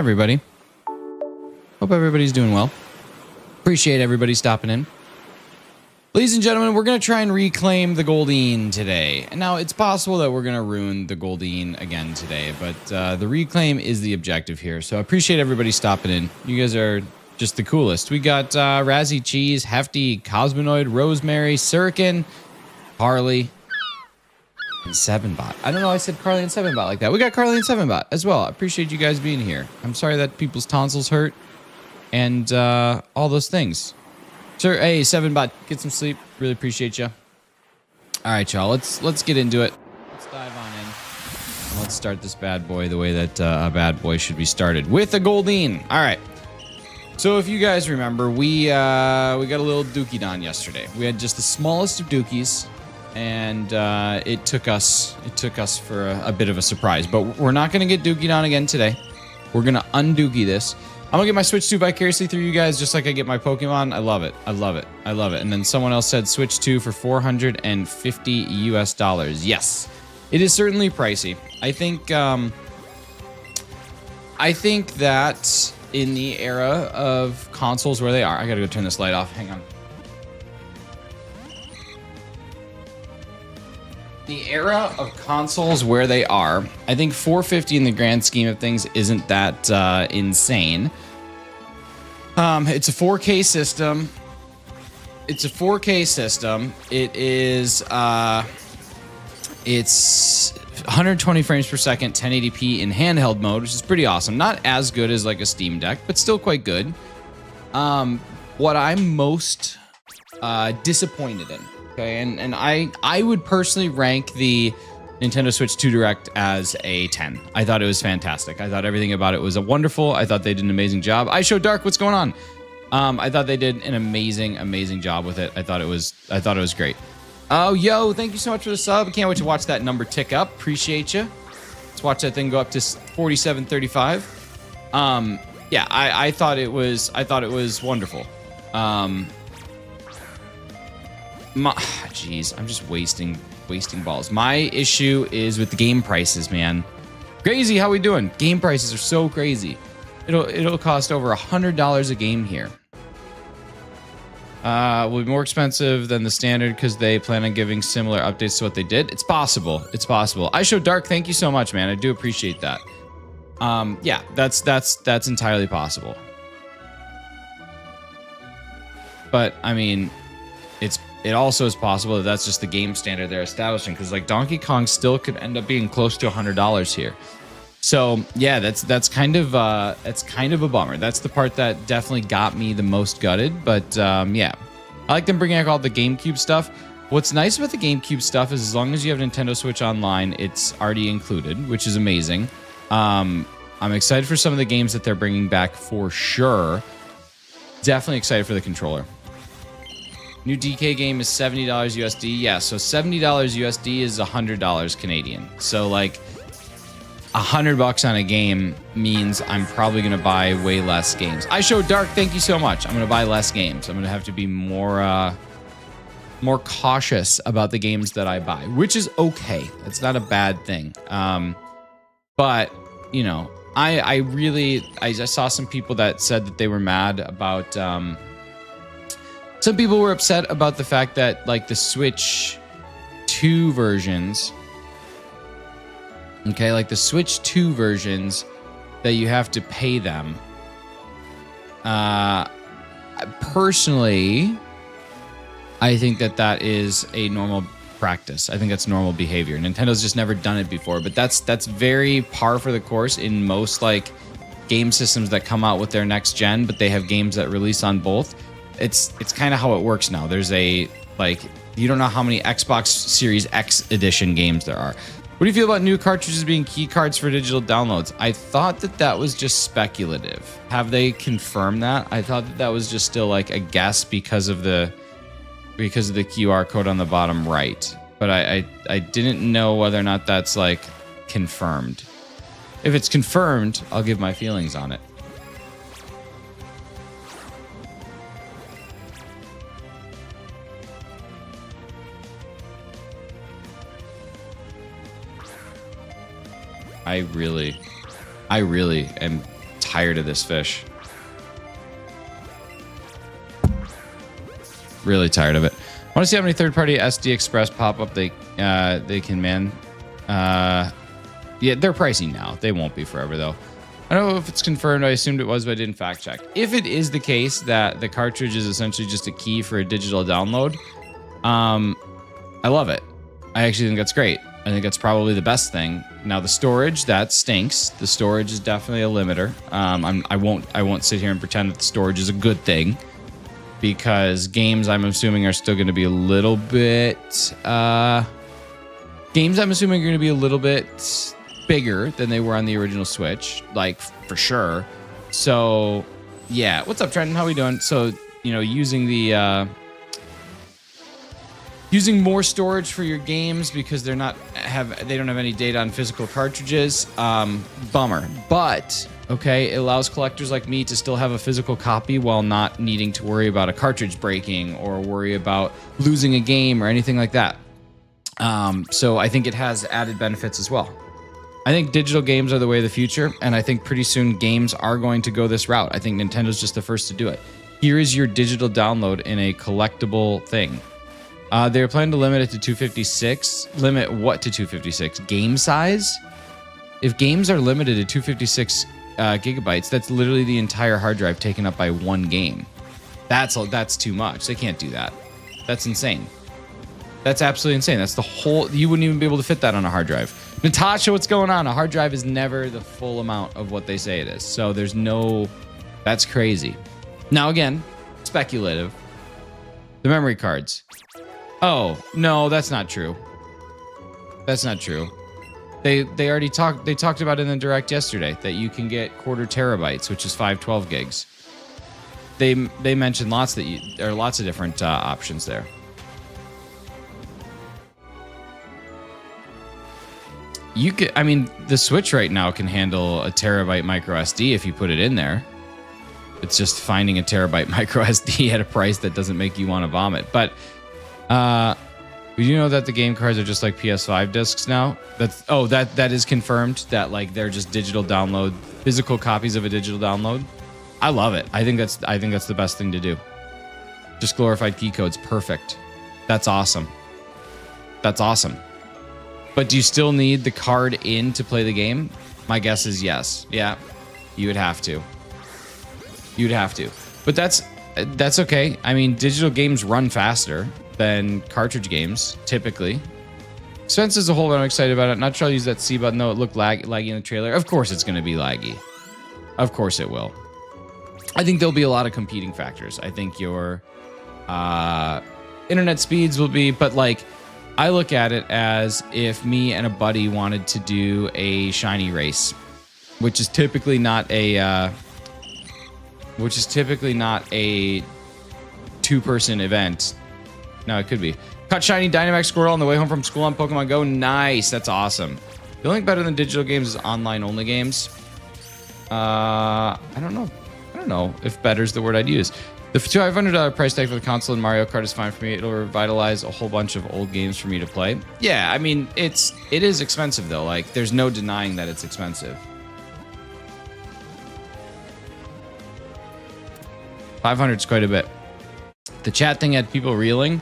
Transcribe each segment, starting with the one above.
everybody. Hope everybody's doing well. Appreciate everybody stopping in. Ladies and gentlemen, we're going to try and reclaim the GOLDEEN today. And now, it's possible that we're going to ruin the GOLDEEN again today, but the reclaim is the objective here. So I appreciate everybody stopping in. You guys are just the coolest. We got Razzie Cheese, Hefty, Cosmonoid, Rosemary, Surican, Harley, and 7bot. I don't know, I said Carly and 7bot like that. We got Carly and 7bot as well. I appreciate you guys being here. I'm sorry that people's tonsils hurt and all those things. Sure, hey, 7bot, get some sleep. Really appreciate you. All right, y'all, let's get into it. Let's dive on in. And let's start this bad boy the way that a bad boy should be started, with a GOLDEEN. All right. So if you guys remember, we got a little Dookie Don yesterday. We had just the smallest of Dookies, and it took us for a bit of a surprise. But we're not gonna get Dookie Don again today. We're gonna undookie this. I'm gonna get my Switch 2 vicariously through you guys, just like I get my Pokemon. I love it. I love it. I love it. And then someone else said Switch 2 for $450 US. Yes, it is certainly pricey. I think that in the era of consoles where they are, I gotta go turn this light off. Hang on. The era of consoles where they are, I think $450 in the grand scheme of things isn't that insane. It's a 4K system. It's a 4K system. It is it's 120 frames per second, 1080p in handheld mode, which is pretty awesome. Not as good as like a Steam Deck, but still quite good. What I'm most disappointed in, okay, and I would personally rank the Nintendo Switch 2 Direct as a 10. I thought it was fantastic. I thought everything about it was wonderful. I thought they did an amazing job. I Show Dark, what's going on? I thought they did an amazing job with it. I thought it was great. Oh, yo, thank you so much for the sub. I can't wait to watch that number tick up. Appreciate you. Let's watch that thing go up to 4735. Yeah, I thought it was wonderful. Jeez, I'm just wasting balls. My issue is with the game prices, man. Crazy, how we doing? Game prices are so crazy. It'll cost over $100 a game here. Will be more expensive than the standard because they plan on giving similar updates to what they did. It's possible. It's possible. I Show Dark, thank you so much, man. I do appreciate that. Yeah, that's entirely possible. But I mean, it also is possible that that's just the game standard they're establishing, because like Donkey Kong still could end up being close to $100 here. So yeah, that's kind of a bummer. That's the part that definitely got me the most gutted. But yeah, I like them bringing out all the GameCube stuff. What's nice about the GameCube stuff is as long as you have Nintendo Switch Online, it's already included, which is amazing. I'm excited for some of the games that they're bringing back for sure. Definitely excited for the controller. New DK game is $70 USD. Yeah, so $70 USD is $100 Canadian. So like $100 on a game means I'm probably gonna buy way less games. I Show Dark, thank you so much. I'm gonna buy less games. I'm gonna have to be more cautious about the games that I buy, which is okay. That's not a bad thing. But you know, I saw some people that said that they were mad about. Some people were upset about the fact that like the Switch 2 versions. Okay, like the Switch 2 versions that you have to pay them. Personally, I think that is a normal practice. I think that's normal behavior. Nintendo's just never done it before, but that's very par for the course in most like game systems that come out with their next gen, but they have games that release on both. It's kind of how it works now. There's a like, you don't know how many Xbox Series X edition games there are. What do you feel about new cartridges being key cards for digital downloads? I thought that was just speculative. Have they confirmed that? I thought that was just still like a guess because of the QR code on the bottom right. But I didn't know whether or not that's like confirmed. If it's confirmed, I'll give my feelings on it. I really am tired of this fish. Really tired of it. I want to see how many third-party SD Express pop-up they can man. Yeah, they're pricey now. They won't be forever, though. I don't know if it's confirmed. I assumed it was, but I didn't fact check. If it is the case that the cartridge is essentially just a key for a digital download, I love it. I actually think that's great. I think that's probably the best thing. Now, the storage, that stinks. The storage is definitely a limiter. I won't sit here and pretend that the storage is a good thing, because games, I'm assuming, are still going to be a little bit... games, I'm assuming, are going to be a little bit bigger than they were on the original Switch, like, for sure. So, yeah. What's up, Trenton? How we doing? So, you know, using the... using more storage for your games because they don't have any data on physical cartridges. Bummer. But... okay, it allows collectors like me to still have a physical copy while not needing to worry about a cartridge breaking or worry about losing a game or anything like that. So I think it has added benefits as well. I think digital games are the way of the future, and I think pretty soon games are going to go this route. I think Nintendo's just the first to do it. Here is your digital download in a collectible thing. They're planning to limit it to 256. Limit what to 256? Game size? If games are limited to 256 gigabytes, that's literally the entire hard drive taken up by one game. That's too much. They can't do that. That's insane. That's absolutely insane. That's the whole... you wouldn't even be able to fit that on a hard drive. Natasha, what's going on? A hard drive is never the full amount of what they say it is. So there's no... that's crazy. Now, again, speculative. The memory cards. Oh, no, that's not true. That's not true. They already talked... they talked about it in the Direct yesterday that you can get 1/4 terabytes, which is 512 gigs. They mentioned lots of different options there. You could, I mean, the Switch right now can handle a terabyte micro SD if you put it in there. It's just finding a terabyte micro SD at a price that doesn't make you want to vomit. But did you know that the game cards are just like PS5 discs now? That is confirmed, that like they're just digital download, physical copies of a digital download. I love it. I think that's the best thing to do. Just glorified key codes, perfect. That's awesome. That's awesome. But do you still need the card in to play the game? My guess is yes. Yeah, you would have to. You'd have to. But that's okay. I mean, digital games run faster than cartridge games, typically. Spence as a whole, I'm excited about it. Not sure I'll use that C button, though. It looked laggy in the trailer. Of course it's going to be laggy. Of course it will. I think there'll be a lot of competing factors. I think your internet speeds will be... but, like, I look at it as if me and a buddy wanted to do a shiny race, which is typically not a two-person event. No, it could be. Caught shiny Dynamax Squirrel on the way home from school on Pokemon Go. Nice, that's awesome. The only thing better than digital games is online-only games. I don't know if better is the word I'd use. The $500 price tag for the console and Mario Kart is fine for me. It'll revitalize a whole bunch of old games for me to play. Yeah, I mean, it is expensive, though. Like, there's no denying that it's expensive. 500 is quite a bit. The chat thing had people reeling.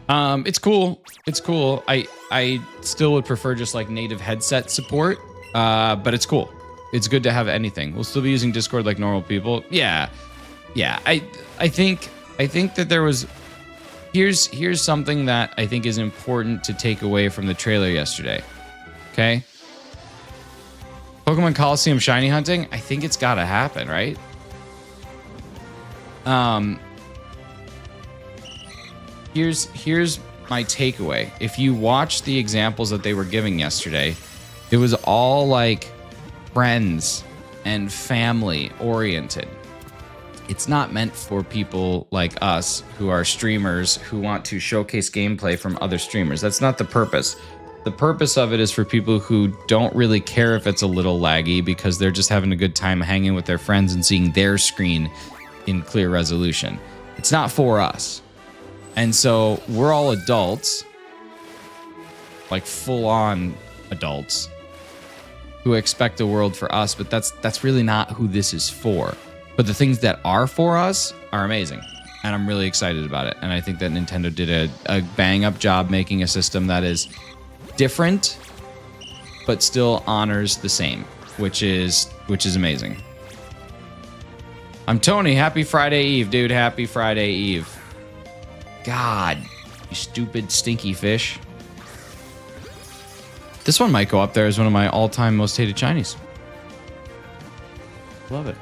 It's cool. It's cool. I still would prefer just like native headset support, but it's cool. It's good to have anything. We'll still be using Discord like normal people. Yeah. I think that there was... here's something that I think is important to take away from the trailer yesterday. Okay? Pokemon Coliseum shiny hunting, I think it's gotta happen, right? Here's my takeaway. If you watch the examples that they were giving yesterday, it was all like friends and family oriented. It's not meant for people like us who are streamers who want to showcase gameplay from other streamers. That's not the purpose. The purpose of it is for people who don't really care if it's a little laggy because they're just having a good time hanging with their friends and seeing their screen in clear resolution. It's not for us. And so we're all adults, like full-on adults. who expect a world for us, but that's really not who this is for. But the things that are for us are amazing, and I'm really excited about it. And I think that Nintendo did a bang up job making a system that is different, but still honors the same, which is amazing. I'm Tony. Happy Friday Eve, dude. Happy Friday Eve. God, you stupid stinky fish. This one might go up there as one of my all-time most hated Chinese. Love it.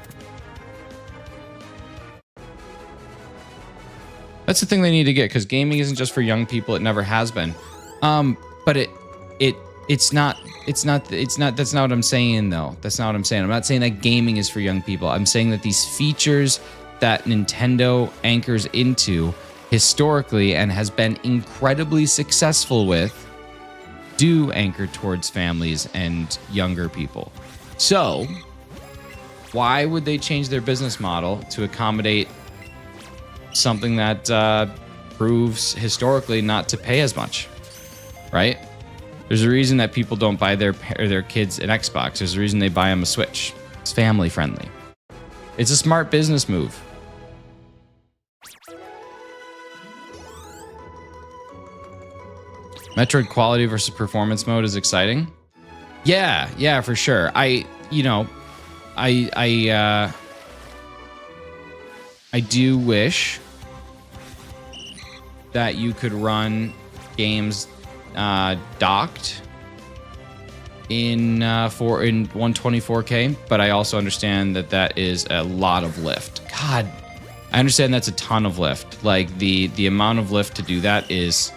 That's the thing they need to get, because gaming isn't just for young people. It never has been. But it's not that's not what I'm saying though. That's not what I'm saying. I'm not saying that gaming is for young people. I'm saying that these features that Nintendo anchors into historically and has been incredibly successful with do anchor towards families and younger people. So why would they change their business model to accommodate something that proves historically not to pay as much, right? There's a reason that people don't buy their kids an Xbox. There's a reason they buy them a Switch. It's family friendly. It's a smart business move. Metroid quality versus performance mode is exciting. Yeah, for sure. I do wish that you could run games docked in 124K, but I also understand that is a lot of lift. God, I understand that's a ton of lift. Like the amount of lift to do that is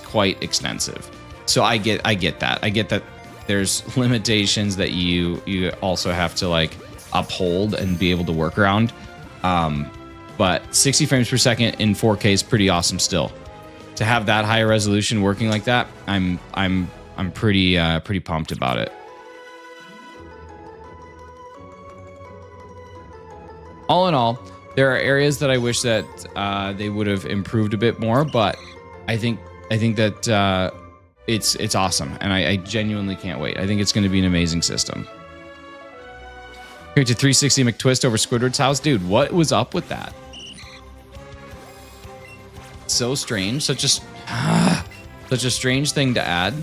quite extensive. So I get that. I get that there's limitations that you also have to like uphold and be able to work around. But 60 frames per second in 4K is pretty awesome still. To have that high resolution working like that, I'm pretty pumped about it. All in all, there are areas that I wish that they would have improved a bit more, but I think that it's awesome, and I genuinely can't wait. I think it's going to be an amazing system. Here to 360 McTwist over Squidward's house, dude. What was up with that? So strange, such a strange thing to add.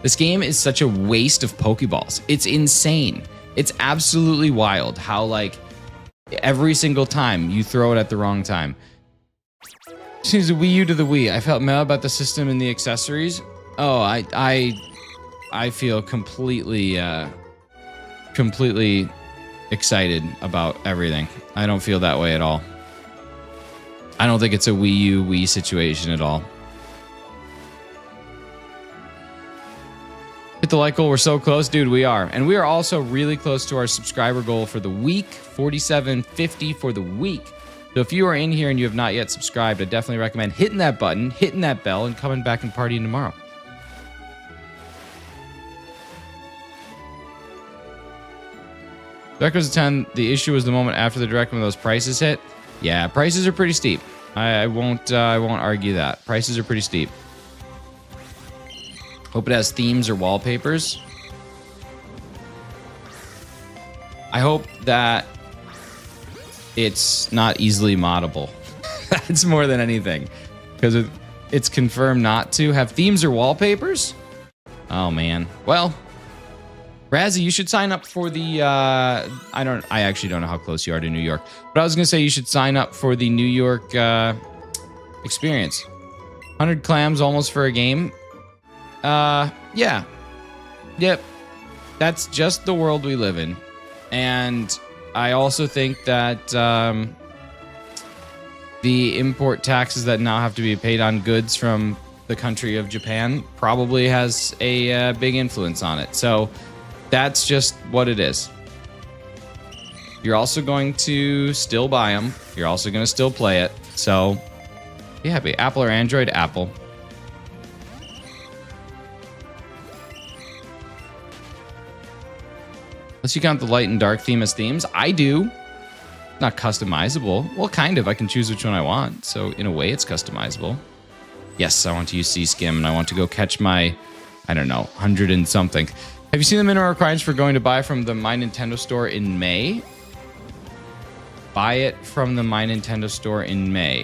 This game is such a waste of Pokeballs. It's insane. It's absolutely wild how like every single time you throw it at the wrong time. Change the Wii U to the Wii. I felt mad about the system and the accessories. Oh, I feel completely excited about everything. I don't feel that way at all. I don't think it's a Wii situation at all. Hit the like goal. We're so close, dude. We are. And we are also really close to our subscriber goal for the week, 4750 for the week. So if you are in here and you have not yet subscribed, I definitely recommend hitting that button, hitting that bell, and coming back and partying tomorrow. Direct was a 10. The issue was the moment after the direct when those prices hit. Yeah, prices are pretty steep. I won't argue that. Prices are pretty steep. Hope it has themes or wallpapers. I hope that it's not easily moddable. That's more than anything. Because it's confirmed not to have themes or wallpapers? Oh, man. Well, Razzie, you should sign up for the, I actually don't know how close you are to New York, but I was going to say you should sign up for the New York experience. 100 clams almost for a game. Yeah. Yep. That's just the world we live in. And I also think that the import taxes that now have to be paid on goods from the country of Japan probably has a big influence on it. So that's just what it is. You're also going to still buy them. You're also going to still play it. So be happy. Apple or Android? Apple. Unless you count the light and dark theme as themes. I do. Not customizable. Well, kind of. I can choose which one I want. So in a way, it's customizable. Yes, I want to use Sea Skim, and I want to go catch my I don't know, 100 and something. Have you seen the minimum requirements for going to buy from the My Nintendo store in May? Buy it from the My Nintendo store in May.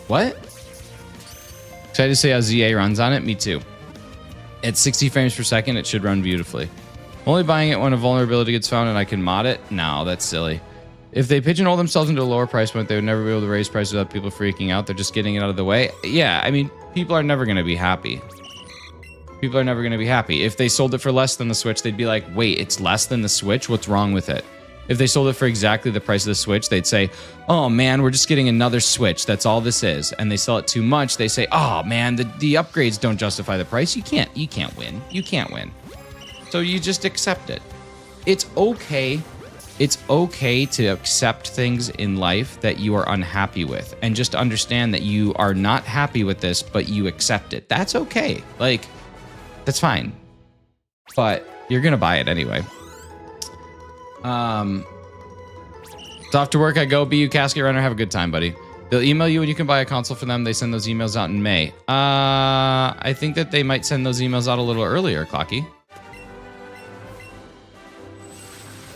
What? Excited to see how ZA runs on it? Me too. At 60 frames per second, it should run beautifully. Only buying it when a vulnerability gets found and I can mod it? No, that's silly. If they pigeonhole themselves into a lower price point, they would never be able to raise prices without people freaking out. They're just getting it out of the way. Yeah, I mean, people are never going to be happy. People are never going to be happy. If they sold it for less than the Switch, they'd be like, wait, it's less than the Switch? What's wrong with it? If they sold it for exactly the price of the Switch, they'd say, oh man, we're just getting another Switch. That's all this is. And they sell it too much. They say, oh man, the upgrades don't justify the price. You can't win. You can't win. So you just accept it. It's okay. It's okay to accept things in life that you are unhappy with and just understand that you are not happy with this, but you accept it. That's okay. Like, that's fine. But you're going to buy it anyway. It's off to work I go. BU Casket Runner. Have a good time, buddy. They'll email you when you can buy a console for them. They send those emails out in May. I think that they might send those emails out a little earlier, Clocky.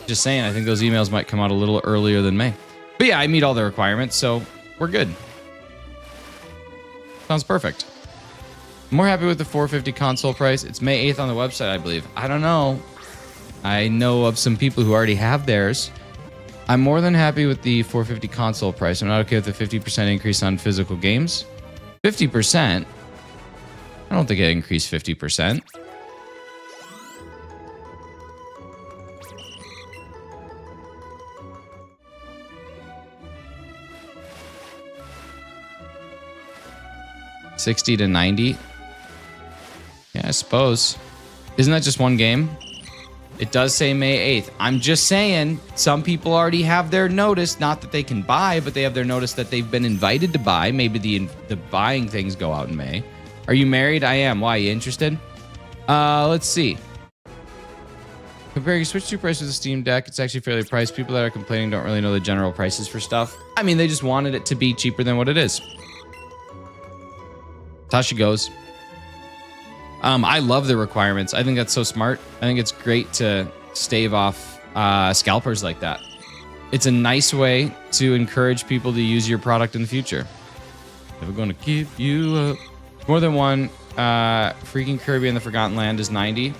Just saying, I think those emails might come out a little earlier than May. But yeah, I meet all the requirements, so we're good. Sounds perfect. I'm more happy with the 450 console price. It's May 8th on the website, I believe. I don't know. I know of some people who already have theirs. I'm more than happy with the 450 console price. I'm not okay with the 50% increase on physical games. 50%? I don't think it increased 50%. $60 to $90. Yeah, I suppose. Isn't that just one game? It does say May 8th. I'm just saying, some people already have their notice. Not that they can buy, but they have their notice that they've been invited to buy. Maybe the buying things go out in May. Are you married? I am. Why? You interested? Let's see. Comparing Switch 2 price with the Steam Deck, it's actually fairly priced. People that are complaining don't really know the general prices for stuff. I mean, they just wanted it to be cheaper than what it is. That's how she goes. I love the requirements. I think that's so smart. I think it's great to stave off scalpers like that. It's a nice way to encourage people to use your product in the future. Never gonna keep you up. More than one. Freaking Kirby and the Forgotten Land is 90.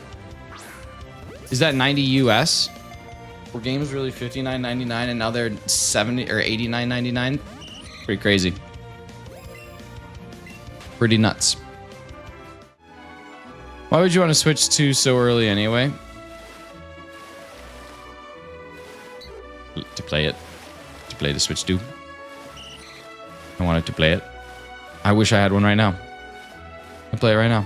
Is that 90 US? Were games really $59.99 and now they're 70 or $89.99? Pretty crazy. Pretty nuts. Why would you want to switch to so early anyway? To play it. To play the Switch 2. I wanted to play it. I wish I had one right now. I'll play it right now.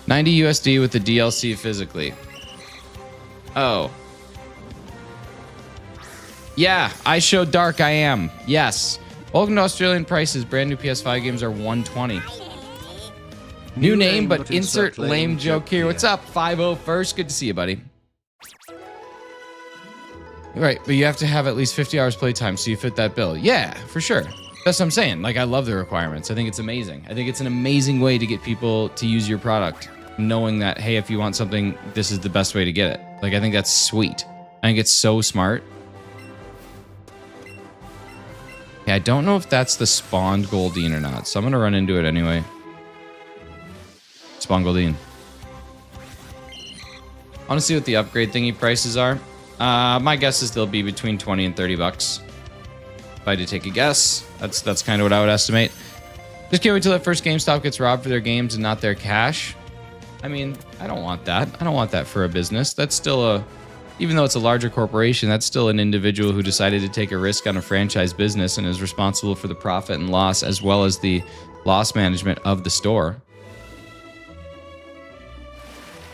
90 USD with the DLC physically. Oh. Yeah, I showed Dark I am. Yes. Welcome to Australian prices. Brand new PS5 games are $120. New name, but insert lame joke here. What's up, 501st? Good to see you, buddy. Right, but you have to have at least 50 hours playtime so you fit that bill. Yeah, for sure. That's what I'm saying. Like, I love the requirements. I think it's amazing. I think it's an amazing way to get people to use your product, knowing that, hey, if you want something, this is the best way to get it. Like, I think that's sweet. I think it's so smart. Yeah, I don't know if that's the spawned GOLDEEN or not, so I'm going to run into it anyway. Spawn GOLDEEN. I want to see what the upgrade thingy prices are. My guess is they'll be between 20 and 30 bucks. If I had to take a guess, that's kind of what I would estimate. Just can't wait till that first GameStop gets robbed for their games and not their cash. I mean, I don't want that. I don't want that for a business. That's still a... Even though it's a larger corporation, that's still an individual who decided to take a risk on a franchise business and is responsible for the profit and loss as well as the loss management of the store.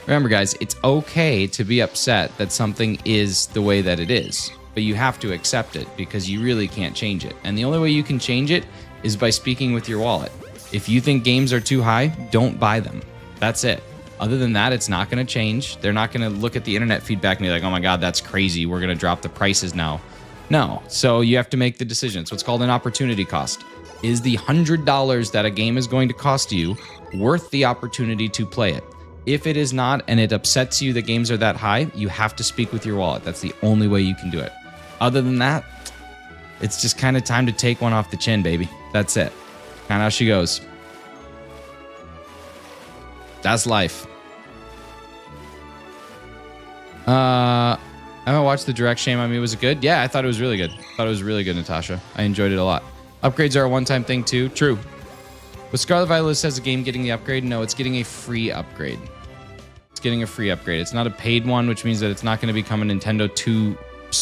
Remember, guys, it's okay to be upset that something is the way that it is, but you have to accept it because you really can't change it. And the only way you can change it is by speaking with your wallet. If you think games are too high, don't buy them. That's it. Other than that, it's not going to change. They're not going to look at the internet feedback and be like, oh my God, that's crazy. We're going to drop the prices now. No. So you have to make the decision. It's what's called an opportunity cost. Is the $100 that a game is going to cost you worth the opportunity to play it? If it is not, and it upsets you that games are that high, you have to speak with your wallet. That's the only way you can do it. Other than that, it's just kind of time to take one off the chin, baby. That's it. Kind of how she goes. That's life. I haven't watched the direct. Shame on me. Was it good? Yeah, I thought it was really good. I thought it was really good, Natasha. I enjoyed it a lot. Upgrades are a one-time thing too. True. But Scarlet Violet says a game getting the upgrade. No, it's getting a free upgrade. It's getting a free upgrade. It's not a paid one, which means that it's not going to become a Nintendo 2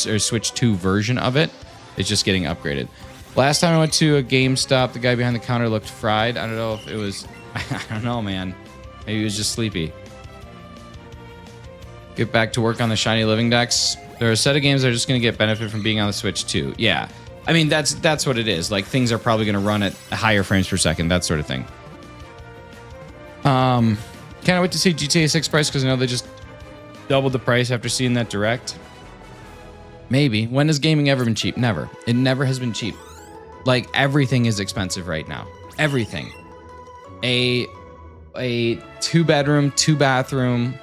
or Switch 2 version of it. It's just getting upgraded. Last time I went to a GameStop, the guy behind the counter looked fried. I don't know if it was... I don't know, man. Maybe he was just sleepy. Get back to work on the shiny living decks. There are a set of games that are just going to get benefit from being on the Switch too. Yeah. I mean, that's what it is. Like, things are probably going to run at higher frames per second, that sort of thing. Can't wait to see GTA 6 price because I know they just doubled the price after seeing that direct. Maybe. When has gaming ever been cheap? Never. It never has been cheap. Like, everything is expensive right now. Everything. A 2-bedroom, 2-bathroom,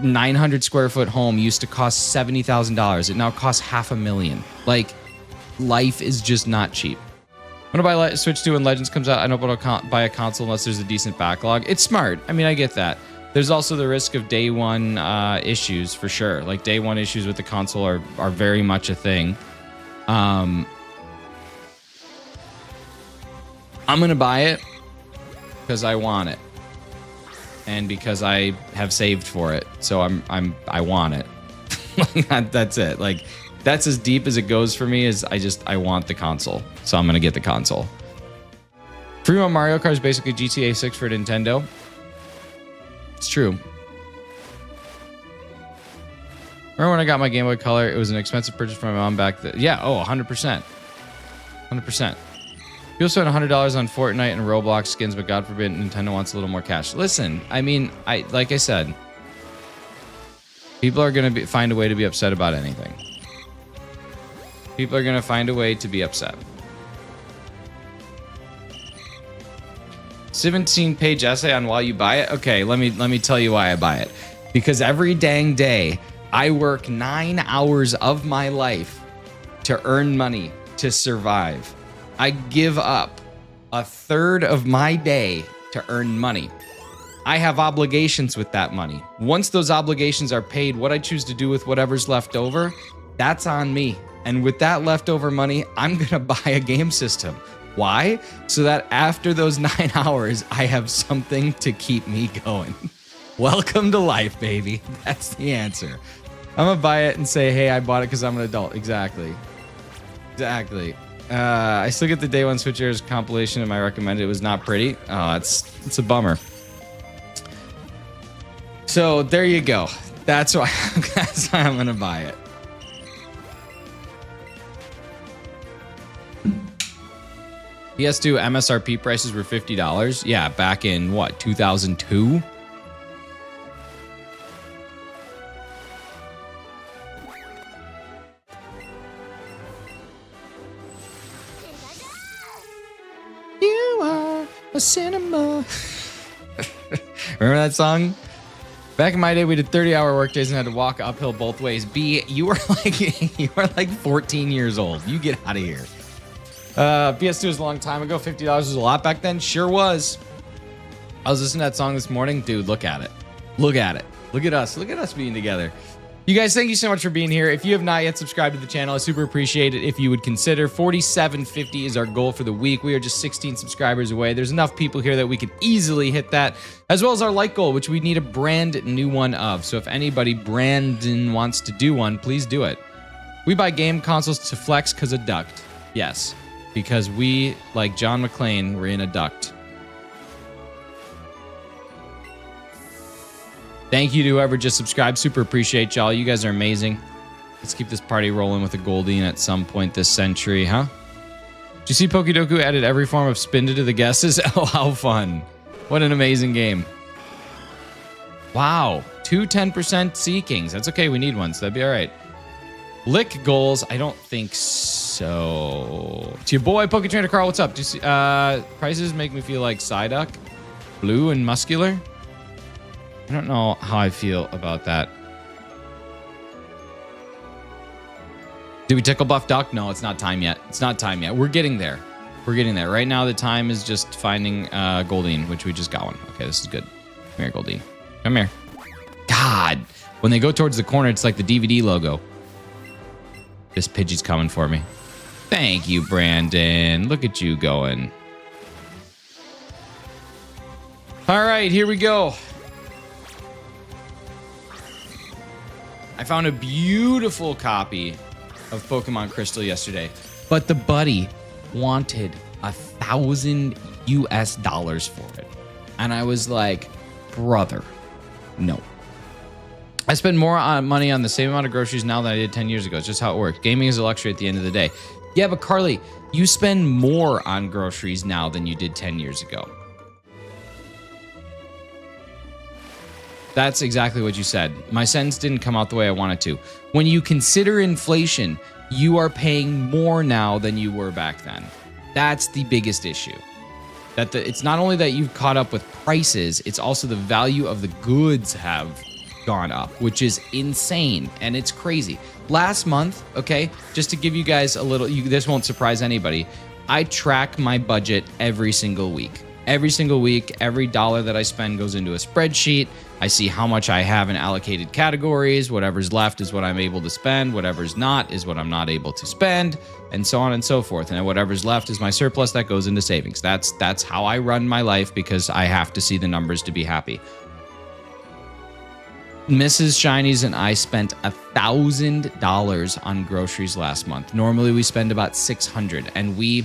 900 square foot home used to cost $70,000. It now costs $500,000. Like, life is just not cheap. I'm gonna buy Switch 2 when Legends comes out. I don't want to buy a console unless there's a decent backlog. It's smart. I mean, I get that. There's also the risk of day one issues for sure. Like, day one issues with the console are very much a thing. I'm gonna buy it because I want it. And because I have saved for it, so I want it. That's it. Like, that's as deep as it goes for me. Is I want the console, so I'm gonna get the console. Fremont Mario Kart is basically GTA 6 for Nintendo. It's true. Remember when I got my Game Boy Color? It was an expensive purchase for my mom back then. Yeah. Oh, 100%. 100%. People spend $100 on Fortnite and Roblox skins, but God forbid Nintendo wants a little more cash. Listen, I mean, like I said, people are going to find a way to be upset about anything. People are going to find a way to be upset. 17-page essay on why you buy it. Okay, let me tell you why I buy it. Because every dang day, I work 9 hours of my life to earn money to survive. I give up a third of my day to earn money. I have obligations with that money. Once those obligations are paid, what I choose to do with whatever's left over, that's on me. And with that leftover money, I'm going to buy a game system. Why? So that after those 9 hours, I have something to keep me going. Welcome to life, baby. That's the answer. I'm going to buy it and say, hey, I bought it because I'm an adult. Exactly. Exactly. I still get the Day One Switch Airs compilation and I recommended. It was not pretty. Oh, it's a bummer. So there you go. That's why I'm gonna buy it. PS2 MSRP prices were $50. Yeah, back in what, 2002? Cinema. Remember that song? Back in my day, we did 30-hour workdays and had to walk uphill both ways. B, you were like 14 years old. You get out of here. PS2 was a long time ago. $50 was a lot back then. Sure was. I was listening to that song this morning. Dude, look at it. Look at it. Look at us. Look at us being together. You guys, thank you so much for being here. If you have not yet subscribed to the channel, I super appreciate it if you would consider. 4750 is our goal for the week. We are just 16 subscribers away. There's enough people here that we could easily hit that, as well as our like goal, which we need a brand new one of. So if anybody Brandon wants to do one, please do it. We buy game consoles to flex because of duct. Yes, because we, like John McClane, we're in a duct. Thank you to whoever just subscribed. Super appreciate y'all. You guys are amazing. Let's keep this party rolling with a GOLDEEN at some point this century, huh? Did you see Pokidoku added every form of spin to the guesses? Oh, how fun. What an amazing game. Wow. 2 10% Sea Kings. That's okay. We need one, so that'd be all right. Lick goals? I don't think so. It's your boy, Poke Trainer Carl. What's up? Do you see, prices make me feel like Psyduck. Blue and muscular. I don't know how I feel about that. Did we tickle buff duck? No, it's not time yet. It's not time yet. We're getting there. We're getting there. Right now, the time is just finding GOLDEEN, which we just got one. Okay, this is good. Come here, GOLDEEN. Come here. God. When they go towards the corner, it's like the DVD logo. This Pidgey's coming for me. Thank you, Brandon. Look at you going. All right, here we go. I found a beautiful copy of Pokemon Crystal yesterday, but the buddy wanted $1,000 US for it. And I was like, brother, no. I spend more money on the same amount of groceries now than I did 10 years ago. It's just how it works. Gaming is a luxury at the end of the day. Yeah, but Carly, you spend more on groceries now than you did 10 years ago. That's exactly what you said. My sentence didn't come out the way I wanted to. When you consider inflation, you are paying more now than you were back then. That's the biggest issue. It's not only that you've caught up with prices, it's also the value of the goods have gone up, which is insane, and it's crazy. Last month, okay, just to give you guys a little, this won't surprise anybody, I track my budget every single week. Every single week, every dollar that I spend goes into a spreadsheet. I see how much I have in allocated categories. Whatever's left is what I'm able to spend. Whatever's not is what I'm not able to spend, and so on and so forth. And whatever's left is my surplus that goes into savings. That's how I run my life, because I have to see the numbers to be happy. Mrs. Shinies and I spent $1,000 on groceries last month. Normally we spend about $600, and we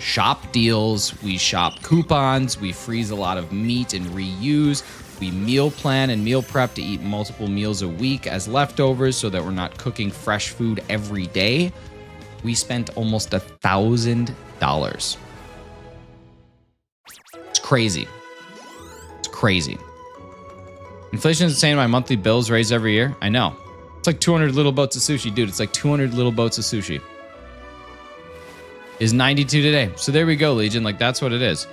shop deals, we shop coupons, we freeze a lot of meat and reuse, we meal plan and meal prep to eat multiple meals a week as leftovers so that we're not cooking fresh food every day. We spent almost $1,000. It's crazy. It's crazy. Inflation is insane. My monthly bills raise every year. I know. It's like 200 little boats of sushi. Dude, it's like 200 little boats of sushi. Is 92 today. So there we go, Legion. Like, that's what it is.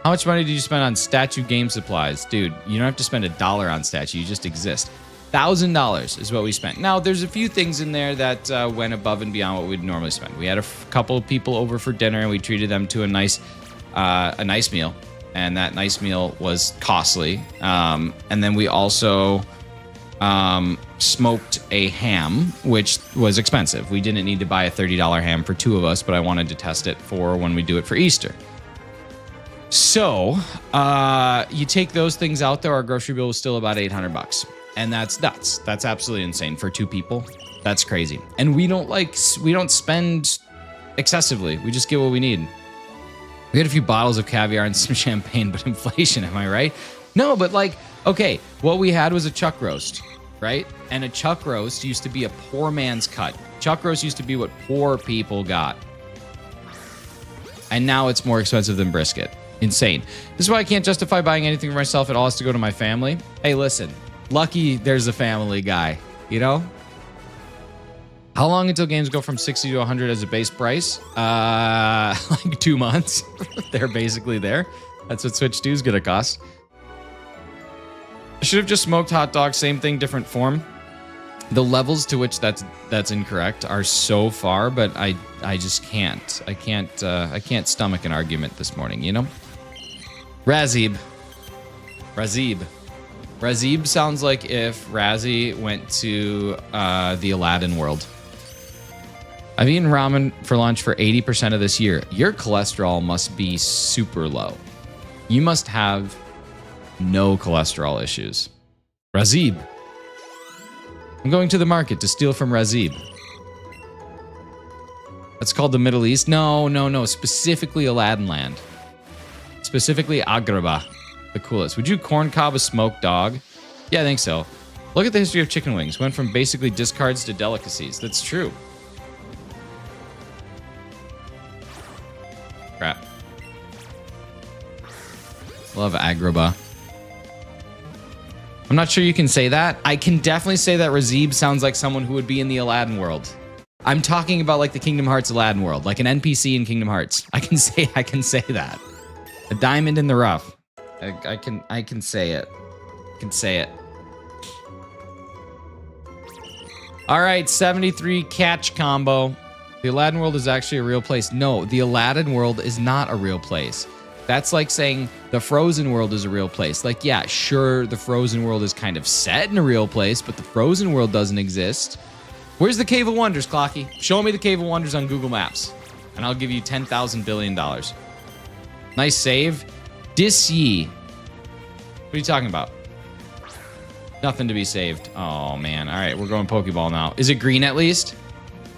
How much money did you spend on statue game supplies? Dude, you don't have to spend $1 on statue. You just exist. $1,000 is what we spent. Now, there's a few things in there that went above and beyond what we'd normally spend. We had a couple of people over for dinner, and we treated them to a nice meal. And that nice meal was costly. And then we also smoked a ham, which was expensive. We didn't need to buy a $30 ham for two of us, but I wanted to test it for when we do it for Easter. So you take those things out there, our grocery bill was still about $800. And that's nuts. That's absolutely insane for two people. That's crazy. And we don't spend excessively. We just get what we need. We had a few bottles of caviar and some champagne, but inflation, am I right? No, but like, okay, what we had was a chuck roast, right? And a chuck roast used to be a poor man's cut. Chuck roast used to be what poor people got. And now it's more expensive than brisket. Insane. This is why I can't justify buying anything for myself. It all has to go to my family. Hey, listen, lucky there's a family guy, you know? How long until games go from 60 to 100 as a base price? Like 2 months. They're basically there. That's what Switch 2 is going to cost. I should have just smoked hot dogs, same thing, different form. The levels to which that's incorrect are so far, but I just can't. I can't stomach an argument this morning, you know? Razib sounds like if Razzie went to the Aladdin world. I've eaten ramen for lunch for 80% of this year. Your cholesterol must be super low. You must have no cholesterol issues. Razib. I'm going to the market to steal from Razib. That's called the Middle East? No. Specifically Aladdin Land. Specifically Agrabah. The coolest. Would you corn cob a smoked dog? Yeah, I think so. Look at the history of chicken wings. Went from basically discards to delicacies. That's true. Crap. Love Agrabah. I'm not sure you can say that. I can definitely say that Razib sounds like someone who would be in the Aladdin world. I'm talking about like the Kingdom Hearts Aladdin world, like an NPC in Kingdom Hearts. I can say that. A diamond in the rough. I can say it. I can say it. All right, 73 catch combo. The Aladdin world is actually a real place. No, the Aladdin world is not a real place. That's like saying the Frozen world is a real place. Like, yeah, sure, the Frozen world is kind of set in a real place, but the Frozen world doesn't exist. Where's the Cave of Wonders, Clocky? Show me the Cave of Wonders on Google Maps, and I'll give you $10,000 billion. Nice save. Dis-ye. What are you talking about? Nothing to be saved. Oh, man. All right, we're going Pokeball now. Is it green at least?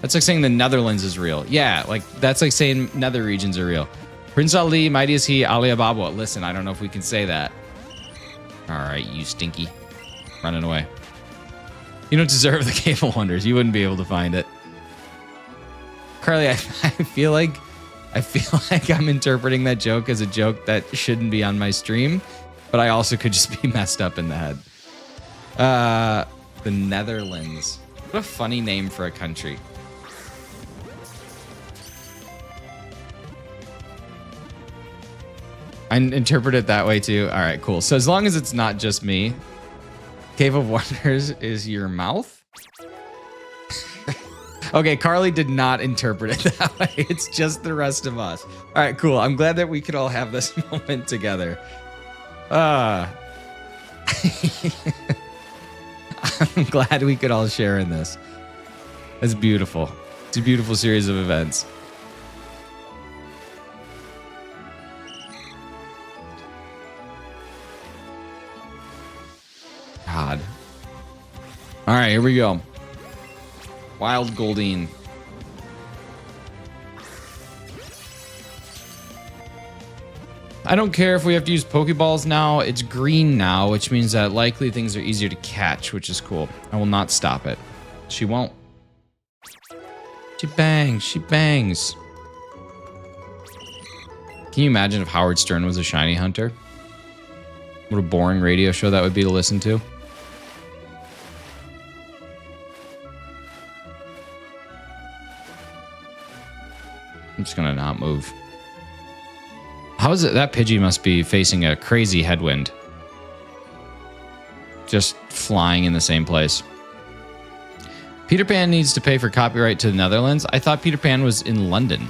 That's like saying the Netherlands is real. Yeah, like that's like saying nether regions are real. Prince Ali, mighty is he, Ali Ababa. Listen, I don't know if we can say that. All right, you stinky. Running away. You don't deserve the Cave of Wonders. You wouldn't be able to find it. Carly, I feel like I'm interpreting that joke as a joke that shouldn't be on my stream, but I also could just be messed up in the head. The Netherlands. What a funny name for a country. I interpret it that way too. All right, cool. So as long as it's not just me, Cave of Wonders is your mouth. Okay, Carly did not interpret it that way. It's just the rest of us. All right, cool. I'm glad that we could all have this moment together. I'm glad we could all share in this. It's beautiful. It's a beautiful series of events. God. All right, here we go. Wild GOLDEEN. I don't care if we have to use Pokeballs now. It's green now, which means that likely things are easier to catch, which is cool. I will not stop it. She won't. She bangs. She bangs. Can you imagine if Howard Stern was a shiny hunter? What a boring radio show that would be to listen to. I'm just gonna not move. How is it that Pidgey must be facing a crazy headwind? Just flying in the same place. Peter Pan needs to pay for copyright to the Netherlands. I thought Peter Pan was in London.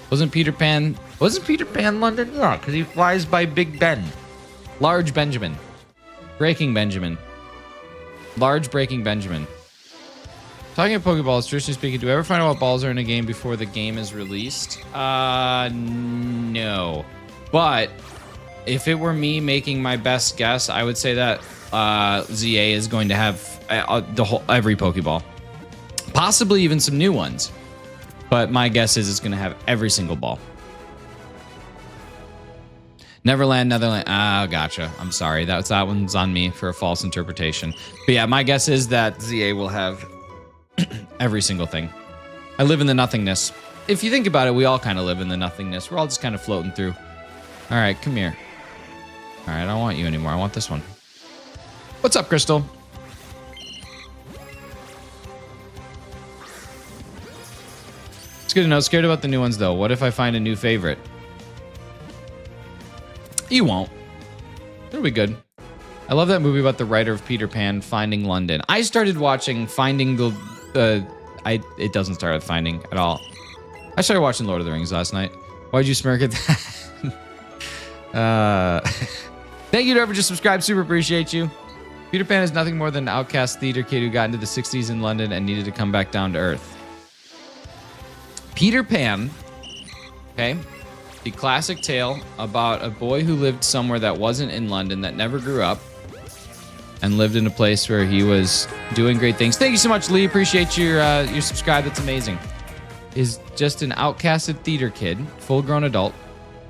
Wasn't Peter Pan London? Yeah, because he flies by Big Ben. Large Benjamin. Breaking Benjamin. Large Breaking Benjamin. Talking of Pokeballs, traditionally speaking, do we ever find out what balls are in a game before the game is released? No. But if it were me making my best guess, I would say that ZA is going to have every Pokeball. Possibly even some new ones. But my guess is it's going to have every single ball. Neverland, Netherland. Ah, gotcha. I'm sorry. That one's on me for a false interpretation. But yeah, my guess is that ZA will have every single thing. I live in the nothingness. If you think about it, we all kind of live in the nothingness. We're all just kind of floating through. All right, come here. All right, I don't want you anymore. I want this one. What's up, Crystal? It's good to know. Scared about the new ones, though. What if I find a new favorite? You won't. It'll be good. I love that movie about the writer of Peter Pan finding London. I started watching Finding the... it doesn't start with Finding at all. I started watching Lord of the Rings last night. Why'd you smirk at that? Thank you to whoever just subscribed. Super appreciate you. Peter Pan is nothing more than an outcast theater kid who got into the 60s in London and needed to come back down to earth. Peter Pan, okay, the classic tale about a boy who lived somewhere that wasn't in London, that never grew up, and lived in a place where he was doing great things. Thank you so much, Lee. Appreciate your subscribe. That's amazing. Is just an outcasted theater kid, full-grown adult,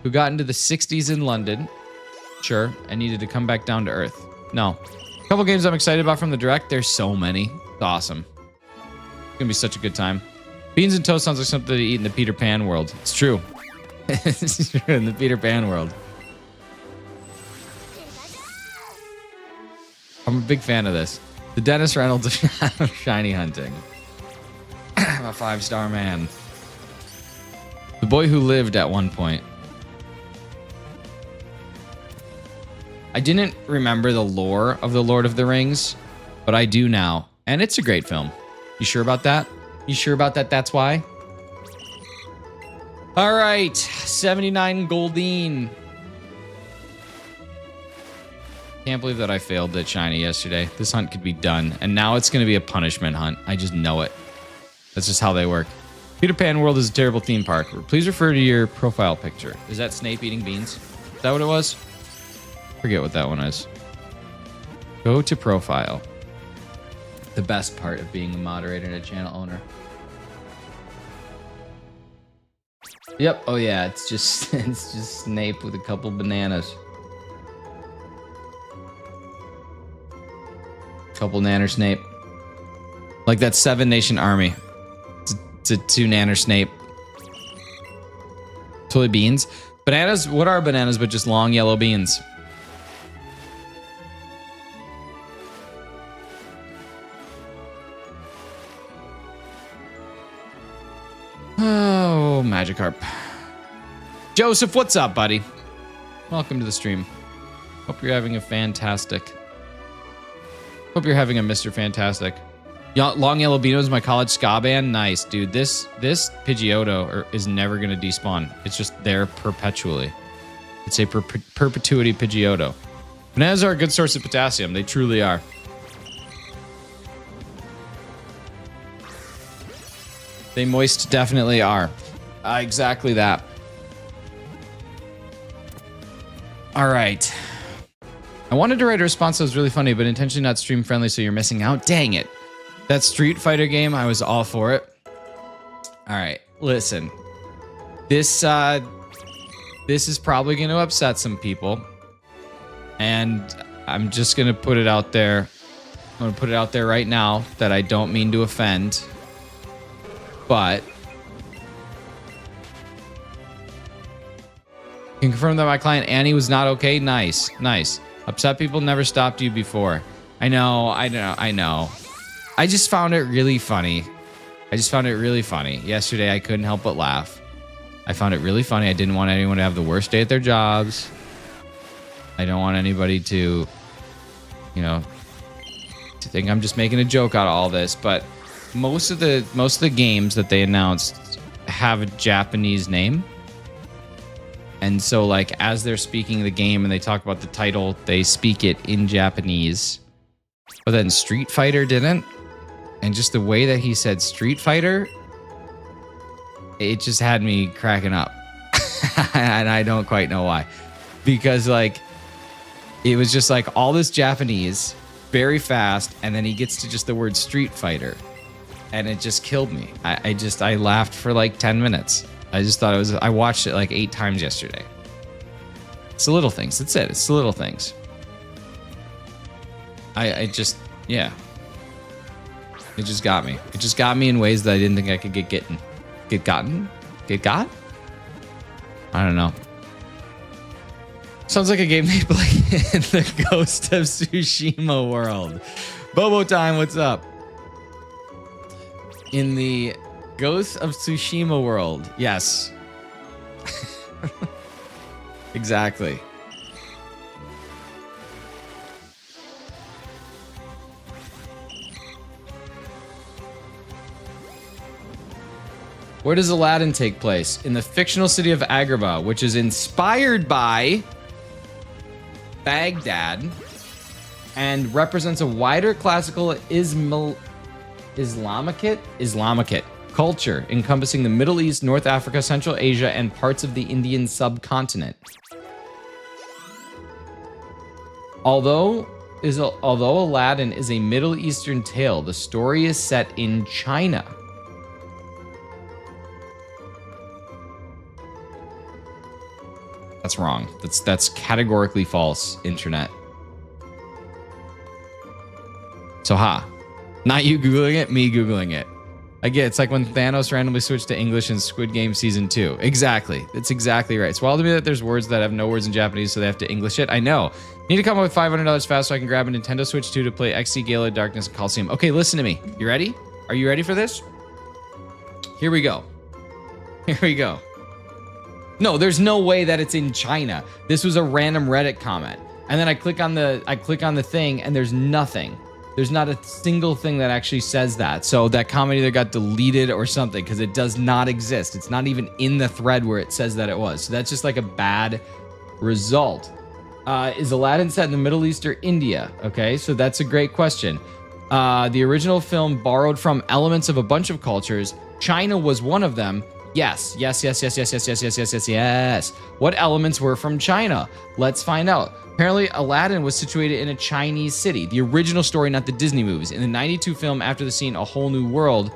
who got into the 60s in London, sure, and needed to come back down to earth. No. A couple games I'm excited about from the Direct. There's so many. It's awesome. It's gonna be such a good time. Beans and toast sounds like something to eat in the Peter Pan world. It's true. It's true in the Peter Pan world. I'm a big fan of this. The Dennis Reynolds of shiny hunting. I'm a 5-star man. The boy who lived at one point. I didn't remember the lore of The Lord of the Rings, but I do now. And it's a great film. You sure about that? You sure about that? That's why? All right. 79 GOLDEEN. Can't believe that I failed that shiny yesterday. This hunt could be done. And now it's going to be a punishment hunt. I just know it. That's just how they work. Peter Pan World is a terrible theme park. Please refer to your profile picture. Is that Snape eating beans? Is that what it was? Forget what that one is. Go to profile. The best part of being a moderator and a channel owner. Yep. Oh yeah. It's just Snape with a couple bananas. Couple nanner Snape. Like that 7 Nation army. It's a 2 nanner Snape. Totally beans. Bananas. What are bananas but just long yellow beans? Oh, Magikarp. Joseph, what's up, buddy? Welcome to the stream. Hope you're having a fantastic. Hope you're having a Mr. Fantastic. Long Yellow Beano is my college ska band. Nice, dude. This Pidgeotto is never going to despawn. It's just there perpetually. It's a perpetuity Pidgeotto. Bananas are a good source of potassium. They truly are. They moist definitely are. Exactly that. All right. I wanted to write a response that was really funny, but intentionally not stream friendly, so you're missing out. Dang it. That Street Fighter game, I was all for it. All right, listen. This is probably going to upset some people. And I'm just going to put it out there. I'm going to put it out there right now that I don't mean to offend. But can confirm that my client Annie was not okay. Nice, nice. Upset people never stopped you before. I know. I just found it really funny. Yesterday, I couldn't help but laugh. I found it really funny. I didn't want anyone to have the worst day at their jobs. I don't want anybody to, to think I'm just making a joke out of all this. But most of the games that they announced have a Japanese name. And so, like, as they're speaking the game and they talk about the title, they speak it in Japanese. But then Street Fighter didn't. And just the way that he said Street Fighter, it just had me cracking up. And I don't quite know why. Because, like, it was just like all this Japanese, very fast, and then he gets to just the word Street Fighter. And it just killed me. I laughed for like 10 minutes. I just thought I watched it like 8 times yesterday. It's the little things. That's it. It's the little things. It just got me. It just got me in ways that I didn't think I could get got? I don't know. Sounds like a game they play in the Ghost of Tsushima world. Bobo time, what's up? In the Ghost of Tsushima world. Yes. Exactly. Where does Aladdin take place? In the fictional city of Agrabah, which is inspired by Baghdad and represents a wider classical Islamicate culture encompassing the Middle East, North Africa, Central Asia, and parts of the Indian subcontinent. Although Aladdin is a Middle Eastern tale, the story is set in China. That's wrong. That's categorically false, internet. So not you Googling it, me Googling it. I get it's like when Thanos randomly switched to English in Squid Game Season 2. Exactly. That's exactly right. It's wild to me that there's words that have no words in Japanese, so they have to English it. I know. Need to come up with $500 fast so I can grab a Nintendo Switch 2 to play XC Gala Darkness and Coliseum. Okay, listen to me. You ready? Are you ready for this? Here we go. Here we go. No, there's no way that it's in China. This was a random Reddit comment. And then I click on the thing and there's nothing. There's not a single thing that actually says that. So that comment either got deleted or something because it does not exist. It's not even in the thread where it says that it was. So that's just like a bad result. Is Aladdin set in the Middle East or India? Okay, so that's a great question. The original film borrowed from elements of a bunch of cultures. China was one of them. Yes. What elements were from China? Let's find out. Apparently, Aladdin was situated in a Chinese city. The original story, not the Disney movies. In the 92 film, after the scene A Whole New World,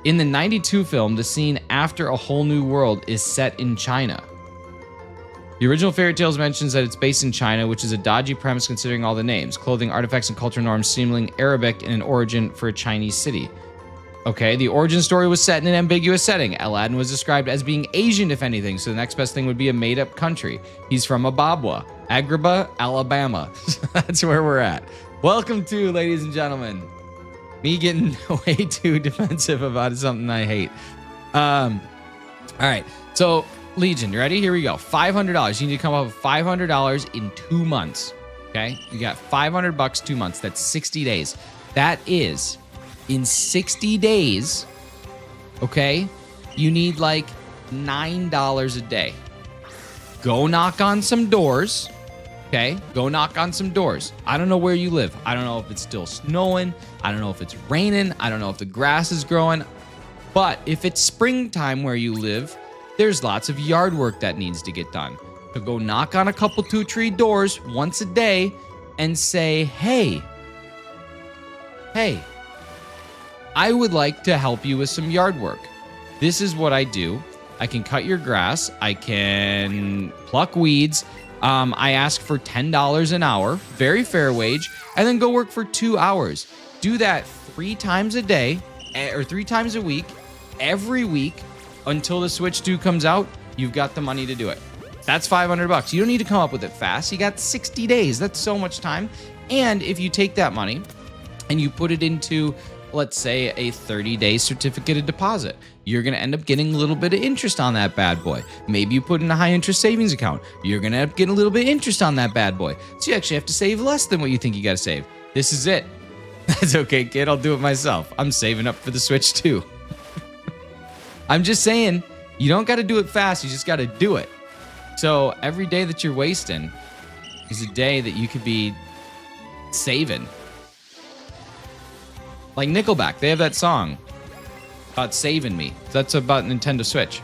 in the 92 film, the scene After a Whole New World is set in China. The original fairy tales mentions that it's based in China, which is a dodgy premise considering all the names, clothing, artifacts, and cultural norms seeming Arabic in an origin for a Chinese city. Okay, the origin story was set in an ambiguous setting. Aladdin was described as being Asian, if anything, so the next best thing would be a made-up country. He's from Ababwa, Agrabah, Alabama. That's where we're at. Welcome to, ladies and gentlemen, me getting way too defensive about something I hate. All right, so Legion, you ready? Here we go. $500. You need to come up with $500 in 2 months. Okay, you got $500 2 months. That's 60 days. That is in 60 days. Okay, you need like $9 a day. Go knock on some doors. Okay, go knock on some doors. I don't know where you live. I don't know if it's still snowing. I don't know if it's raining. I don't know if the grass is growing. But if it's springtime where you live, there's lots of yard work that needs to get done. So go knock on a couple 2-3 doors once a day and say, hey, I would like to help you with some yard work. This is what I do. I can cut your grass. I can pluck weeds. I ask for $10 an hour, very fair wage, and then go work for 2 hours. Do that 3 times a day or 3 times a week, every week until the Switch 2 comes out. You've got the money to do it. That's $500. You don't need to come up with it fast. You got 60 days. That's so much time. And if you take that money and you put it into, let's say, a 30-day certificate of deposit, you're going to end up getting a little bit of interest on that bad boy. Maybe you put in a high-interest savings account. You're going to end up getting a little bit of interest on that bad boy. So you actually have to save less than what you think you got to save. This is it. That's okay, kid. I'll do it myself. I'm saving up for the Switch too. I'm just saying, you don't got to do it fast. You just got to do it. So every day that you're wasting is a day that you could be saving. Like Nickelback, they have that song about saving me. That's about Nintendo Switch.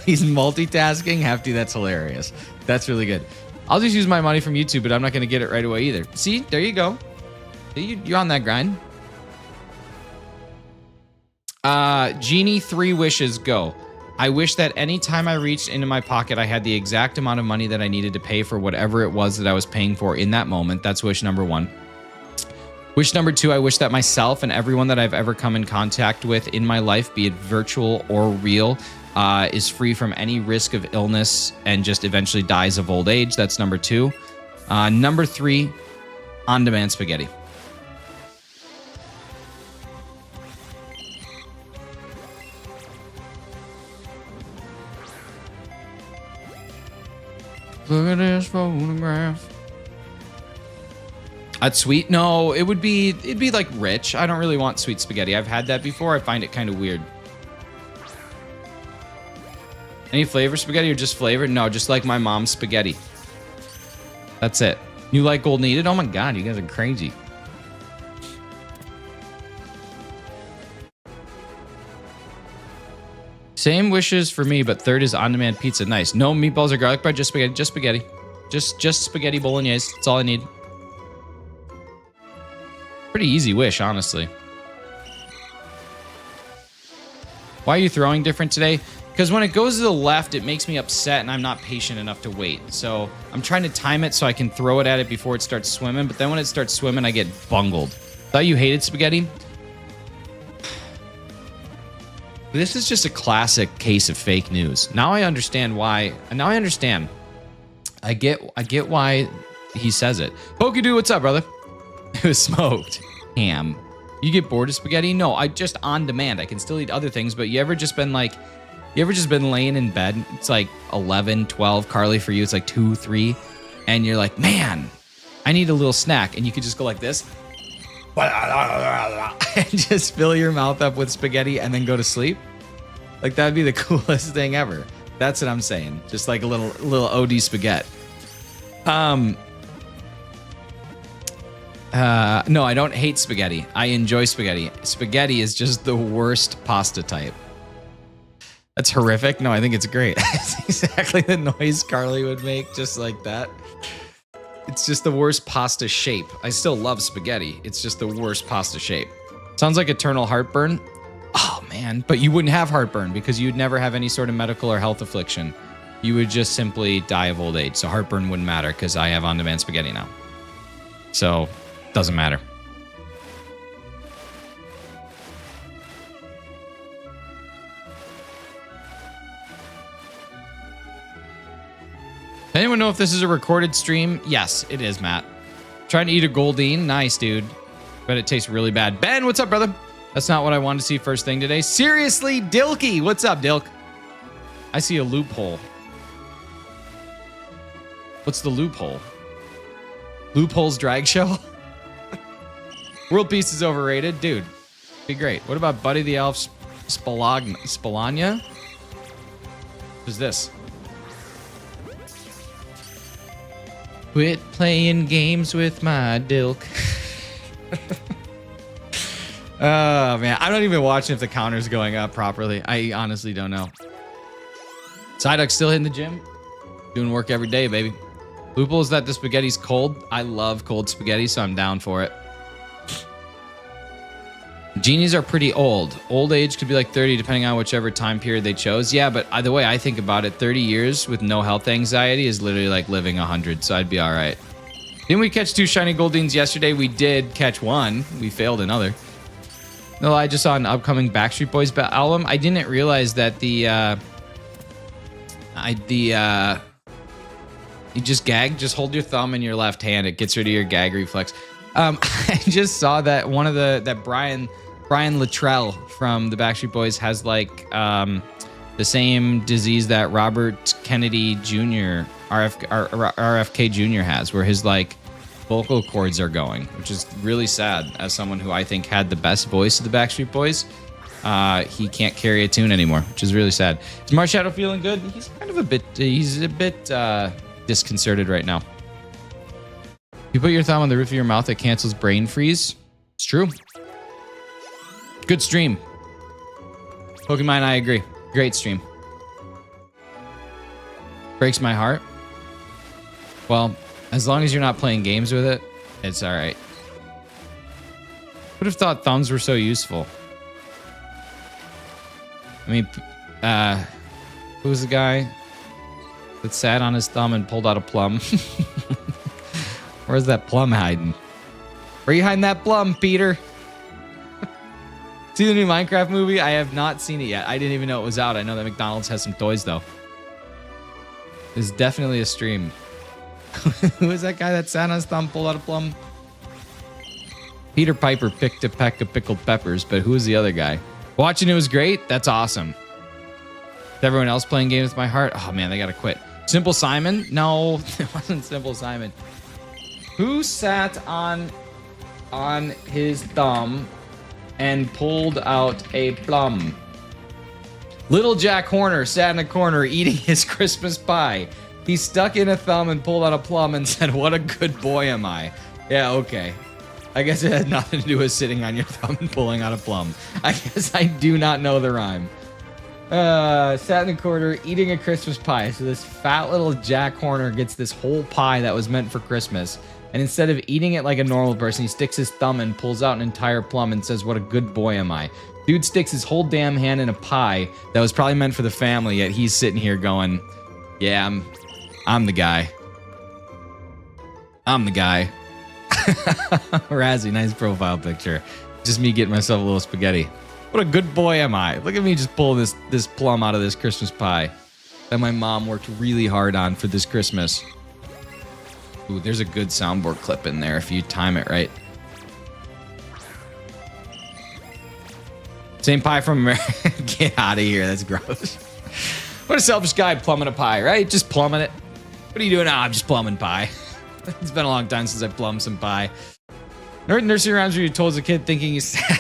He's multitasking. Hefty, that's hilarious. That's really good. I'll just use my money from YouTube, but I'm not going to get it right away either. See, there you go. You're on that grind. Genie, 3 wishes, go. I wish that any time I reached into my pocket, I had the exact amount of money that I needed to pay for whatever it was that I was paying for in that moment. That's wish number 1. Wish number 2, I wish that myself and everyone that I've ever come in contact with in my life, be it virtual or real, is free from any risk of illness and just eventually dies of old age. That's number 2. Number 3, on-demand spaghetti. Look at this photograph. That's sweet. No, it'd be like rich. I don't really want sweet spaghetti. I've had that before. I find it kind of weird. Any flavor spaghetti or just flavor? No, just like my mom's spaghetti. That's it. You like GOLDEEN? Oh my God, you guys are crazy. Same wishes for me, but third is on-demand pizza. Nice. No meatballs or garlic bread, just spaghetti. Just spaghetti. Just spaghetti bolognese. That's all I need. Pretty easy wish, honestly. Why are you throwing different today? Because when it goes to the left, it makes me upset and I'm not patient enough to wait. So I'm trying to time it so I can throw it at it before it starts swimming. But then when it starts swimming, I get bungled. Thought you hated spaghetti? This is just a classic case of fake news. Now I understand why. Now I understand. I get why he says it. Pokedude, what's up, brother? It was smoked. Ham. You get bored of spaghetti? No, I just on demand. I can still eat other things, but you ever just been laying in bed? It's like 11, 12. Carly, for you, it's like 2, 3. And you're like, man, I need a little snack. And you could just go like this. And just fill your mouth up with spaghetti and then go to sleep. Like, that'd be the coolest thing ever. That's what I'm saying. Just like a little OD spaghetti. No, I don't hate spaghetti. I enjoy spaghetti. Spaghetti is just the worst pasta type. That's horrific. No, I think it's great. It's exactly the noise Carly would make, just like that. It's just the worst pasta shape. I still love spaghetti. It's just the worst pasta shape. Sounds like eternal heartburn. Oh, man. But you wouldn't have heartburn because you'd never have any sort of medical or health affliction. You would just simply die of old age. So heartburn wouldn't matter because I have on-demand spaghetti now. So, doesn't matter. Anyone know if this is a recorded stream? Yes, it is, Matt. Trying to eat a GOLDEEN. Nice, dude. But it tastes really bad. Ben, what's up, brother? That's not what I wanted to see first thing today. Seriously, Dilky. What's up, Dilk? I see a loophole. What's the loophole? Loopholes drag show? World Peace is overrated. Dude, be great. What about Buddy the Elf Spalania? Who's this? Quit playing games with my Dilk. Oh, man. I'm not even watching if the counter's going up properly. I honestly don't know. Psyduck's still hitting the gym. Doing work every day, baby. Loophole is that the spaghetti's cold. I love cold spaghetti, so I'm down for it. Genies are pretty old. Old age could be like 30, depending on whichever time period they chose. Yeah, but the way I think about it, 30 years with no health anxiety is literally like living 100, so I'd be all right. Didn't we catch 2 shiny Goldeens yesterday? We did catch 1. We failed another. No, I just saw an upcoming Backstreet Boys album. I didn't realize that you just gag. Just hold your thumb in your left hand. It gets rid of your gag reflex. I just saw that one of that Brian Luttrell from the Backstreet Boys has like the same disease that Robert Kennedy Jr. RFK Jr. has, where his like vocal cords are going, which is really sad. As someone who I think had the best voice of the Backstreet Boys, he can't carry a tune anymore, which is really sad. Is Marshadow feeling good? He's kind of a bit disconcerted right now. You put your thumb on the roof of your mouth, it cancels brain freeze. It's true. Good stream. Pokemon, I agree. Great stream. Breaks my heart. Well, as long as you're not playing games with it, it's all right. Would have thought thumbs were so useful. I mean, who was the guy that sat on his thumb and pulled out a plum? Where's that plum hiding? Where are you hiding that plum, Peter? See the new Minecraft movie? I have not seen it yet. I didn't even know it was out. I know that McDonald's has some toys, though. It's definitely a stream. Who is that guy that sat on his thumb, pulled out a plum? Peter Piper picked a peck of pickled peppers, but who was the other guy? Watching it was great. That's awesome. Is everyone else playing games with my heart? Oh, man, they got to quit. Simple Simon? No, it wasn't Simple Simon. Who sat on his thumb and pulled out a plum? Little Jack Horner sat in a corner eating his Christmas pie. He stuck in a thumb and pulled out a plum and said, "What a good boy am I." Yeah, okay. I guess it had nothing to do with sitting on your thumb and pulling out a plum. I guess I do not know the rhyme. Sat in the corner eating a Christmas pie. So this fat little Jack Horner gets this whole pie that was meant for Christmas. And instead of eating it like a normal person, he sticks his thumb and pulls out an entire plum and says, "What a good boy am I." Dude sticks his whole damn hand in a pie that was probably meant for the family, yet he's sitting here going, "Yeah, I'm the guy. I'm the guy." Razzie, nice profile picture. Just me getting myself a little spaghetti. What a good boy am I. Look at me just pull this plum out of this Christmas pie that my mom worked really hard on for this Christmas. Ooh, there's a good soundboard clip in there if you time it right. Same pie from America. Get out of here. That's gross. What a selfish guy plumbing a pie, right? Just plumbing it. What are you doing? I'm just plumbing pie. It's been a long time since I plumbed some pie. Nursery rhymes where you told as a kid thinking he sat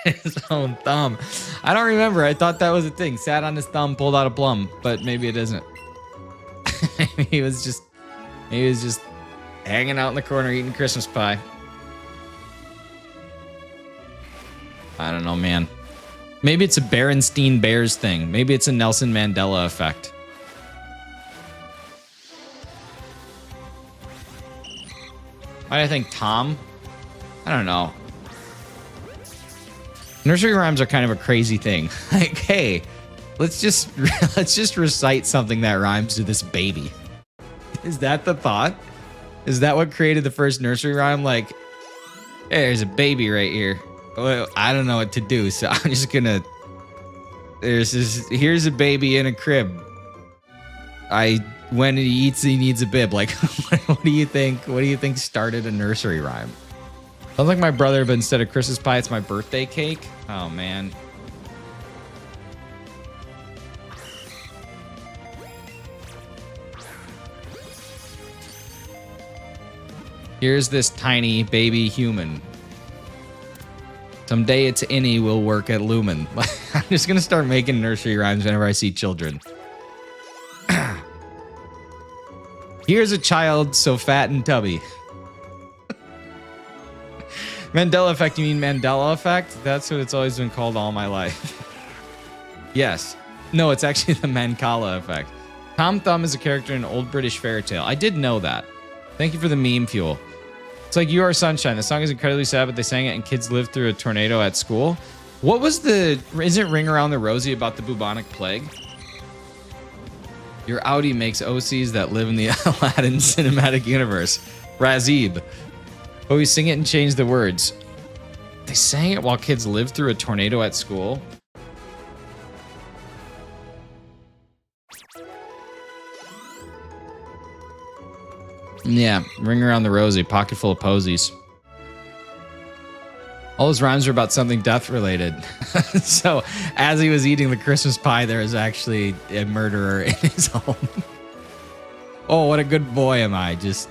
on his own thumb. I don't remember. I thought that was a thing. Sat on his thumb, pulled out a plum, but maybe it isn't. Maybe he was just hanging out in the corner eating Christmas pie. I don't know, man. Maybe it's a Berenstein Bears thing. Maybe it's a Nelson Mandela effect. Why do I think Tom? I don't know. Nursery rhymes are kind of a crazy thing. Like, hey, let's just recite something that rhymes to this baby. Is that the thought? Is that what created the first nursery rhyme? Like, hey, there's a baby right here. Well, I don't know what to do, so I'm just gonna. Here's a baby in a crib. When he eats, he needs a bib. Like, what do you think? What do you think started a nursery rhyme? Sounds like my brother, but instead of Christmas pie, it's my birthday cake. Oh man. Here's this tiny baby human. Someday its innie will work at Lumen. I'm just gonna start making nursery rhymes whenever I see children. Here's a child so fat and tubby. Mandela effect, you mean Mandela effect? That's what it's always been called all my life. Yes. No, it's actually the Mancala effect. Tom Thumb is a character in an old British fairy tale. I did know that. Thank you for the meme fuel. It's like You Are Sunshine. The song is incredibly sad, but they sang it and kids lived through a tornado at school. What was the... Isn't Ring Around the Rosie about the bubonic plague? Your Audi makes OCs that live in the Aladdin cinematic universe. Razib. Oh, we sing it and change the words. They sang it while kids lived through a tornado at school? Yeah, Ring Around the Rosie, pocket full of posies. All his rhymes are about something death related. So, as he was eating the Christmas pie, there was actually a murderer in his home. Oh, what a good boy am I, just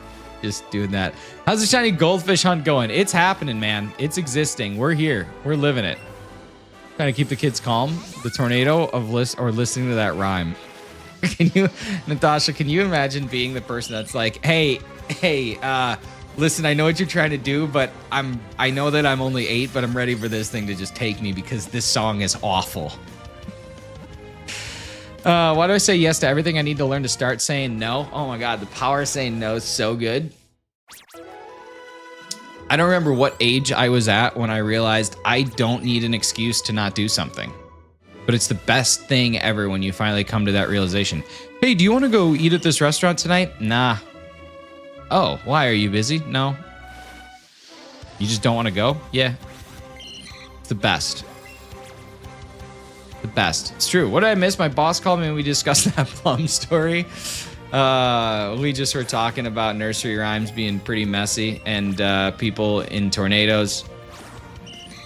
doing that. How's the shiny goldfish hunt going? It's happening, man. It's existing. We're here. We're living it. Trying to keep the kids calm. The tornado of listening to that rhyme. Can you, Natasha, can you imagine being the person that's like, hey, listen, I know what you're trying to do, but I know that I'm only 8, but I'm ready for this thing to just take me because this song is awful. Why do I say yes to everything? I need to learn to start saying no. Oh my God, the power of saying no is so good. I don't remember what age I was at when I realized I don't need an excuse to not do something. But it's the best thing ever when you finally come to that realization. Hey, do you want to go eat at this restaurant tonight? Nah. Oh, why? Are you busy? No. You just don't want to go? Yeah. It's the best. The best. It's true. What did I miss? My boss called me and we discussed that plum story. We just were talking about nursery rhymes being pretty messy and people in tornadoes.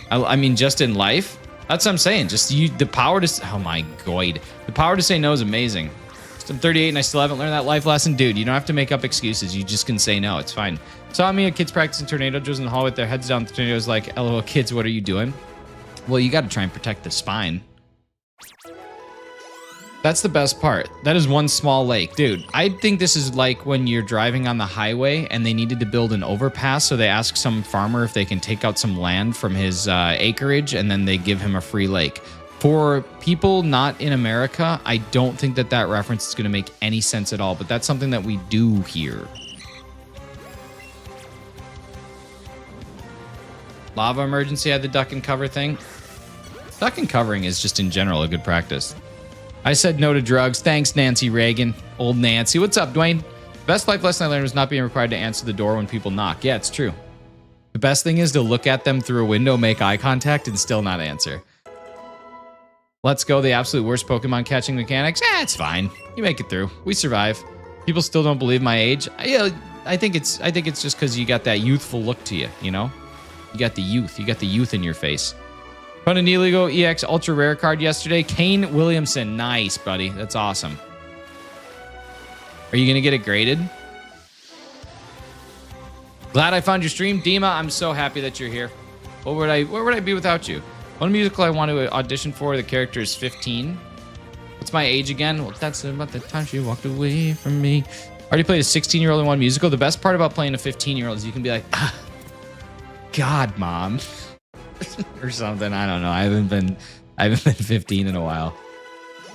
I mean, just in life. That's what I'm saying. Just the power to... Oh my God. The power to say no is amazing. I'm 38 and I still haven't learned that life lesson. Dude, you don't have to make up excuses. You just can say no. It's fine. Saw me at kids practicing tornado drills in the hall with their heads down. The tornado's like, LOL, kids, what are you doing? Well, you got to try and protect the spine. That's the best part. That is one small lake. Dude, I think this is like when you're driving on the highway and they needed to build an overpass, so they ask some farmer if they can take out some land from his acreage, and then they give him a free lake. For people not in America, I don't think that that reference is going to make any sense at all, but that's something that we do here. Lava emergency had the duck and cover thing. Duck and covering is just in general a good practice. I said no to drugs. Thanks, Nancy Reagan. Old Nancy. What's up, Dwayne? Best life lesson I learned was not being required to answer the door when people knock. Yeah, it's true. The best thing is to look at them through a window, make eye contact, and still not answer. Let's Go, the absolute worst Pokemon catching mechanics. It's fine. You make it through. We survive. People still don't believe my age. I think it's just because you got that youthful look to you, you know? You got the youth. You got the youth in your face. Found a Neligo EX Ultra Rare card yesterday. Kane Williamson. Nice, buddy. That's awesome. Are you going to get it graded? Glad I found your stream. Dima, I'm so happy that you're here. Where would I be without you? One musical I want to audition for, the character is 15. What's my age again? Well, that's about the time she walked away from me. Already played a 16-year-old in one musical. The best part about playing a 15-year-old is you can be like, God, mom. Or something. I don't know. I haven't been 15 in a while.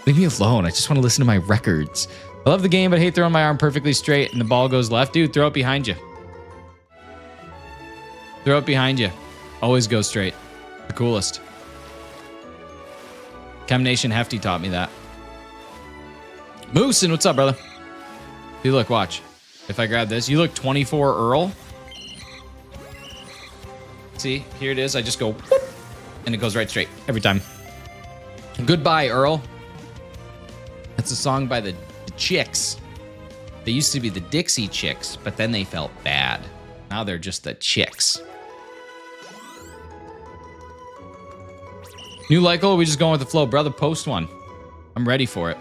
Leave me alone. I just want to listen to my records. I love the game, but I hate throwing my arm perfectly straight and the ball goes left. Dude, throw it behind you. Throw it behind you. Always go straight. The coolest. Chem Nation Hefty taught me that. Moosin, what's up, brother? See, look, watch. If I grab this, you look 24 Earl. See, here it is. I just go, whoop, and it goes right straight every time. Goodbye, Earl. That's a song by the Chicks. They used to be the Dixie Chicks, but then they felt bad. Now they're just the Chicks. New Lyco, we just going with the flow. Brother, post one. I'm ready for it.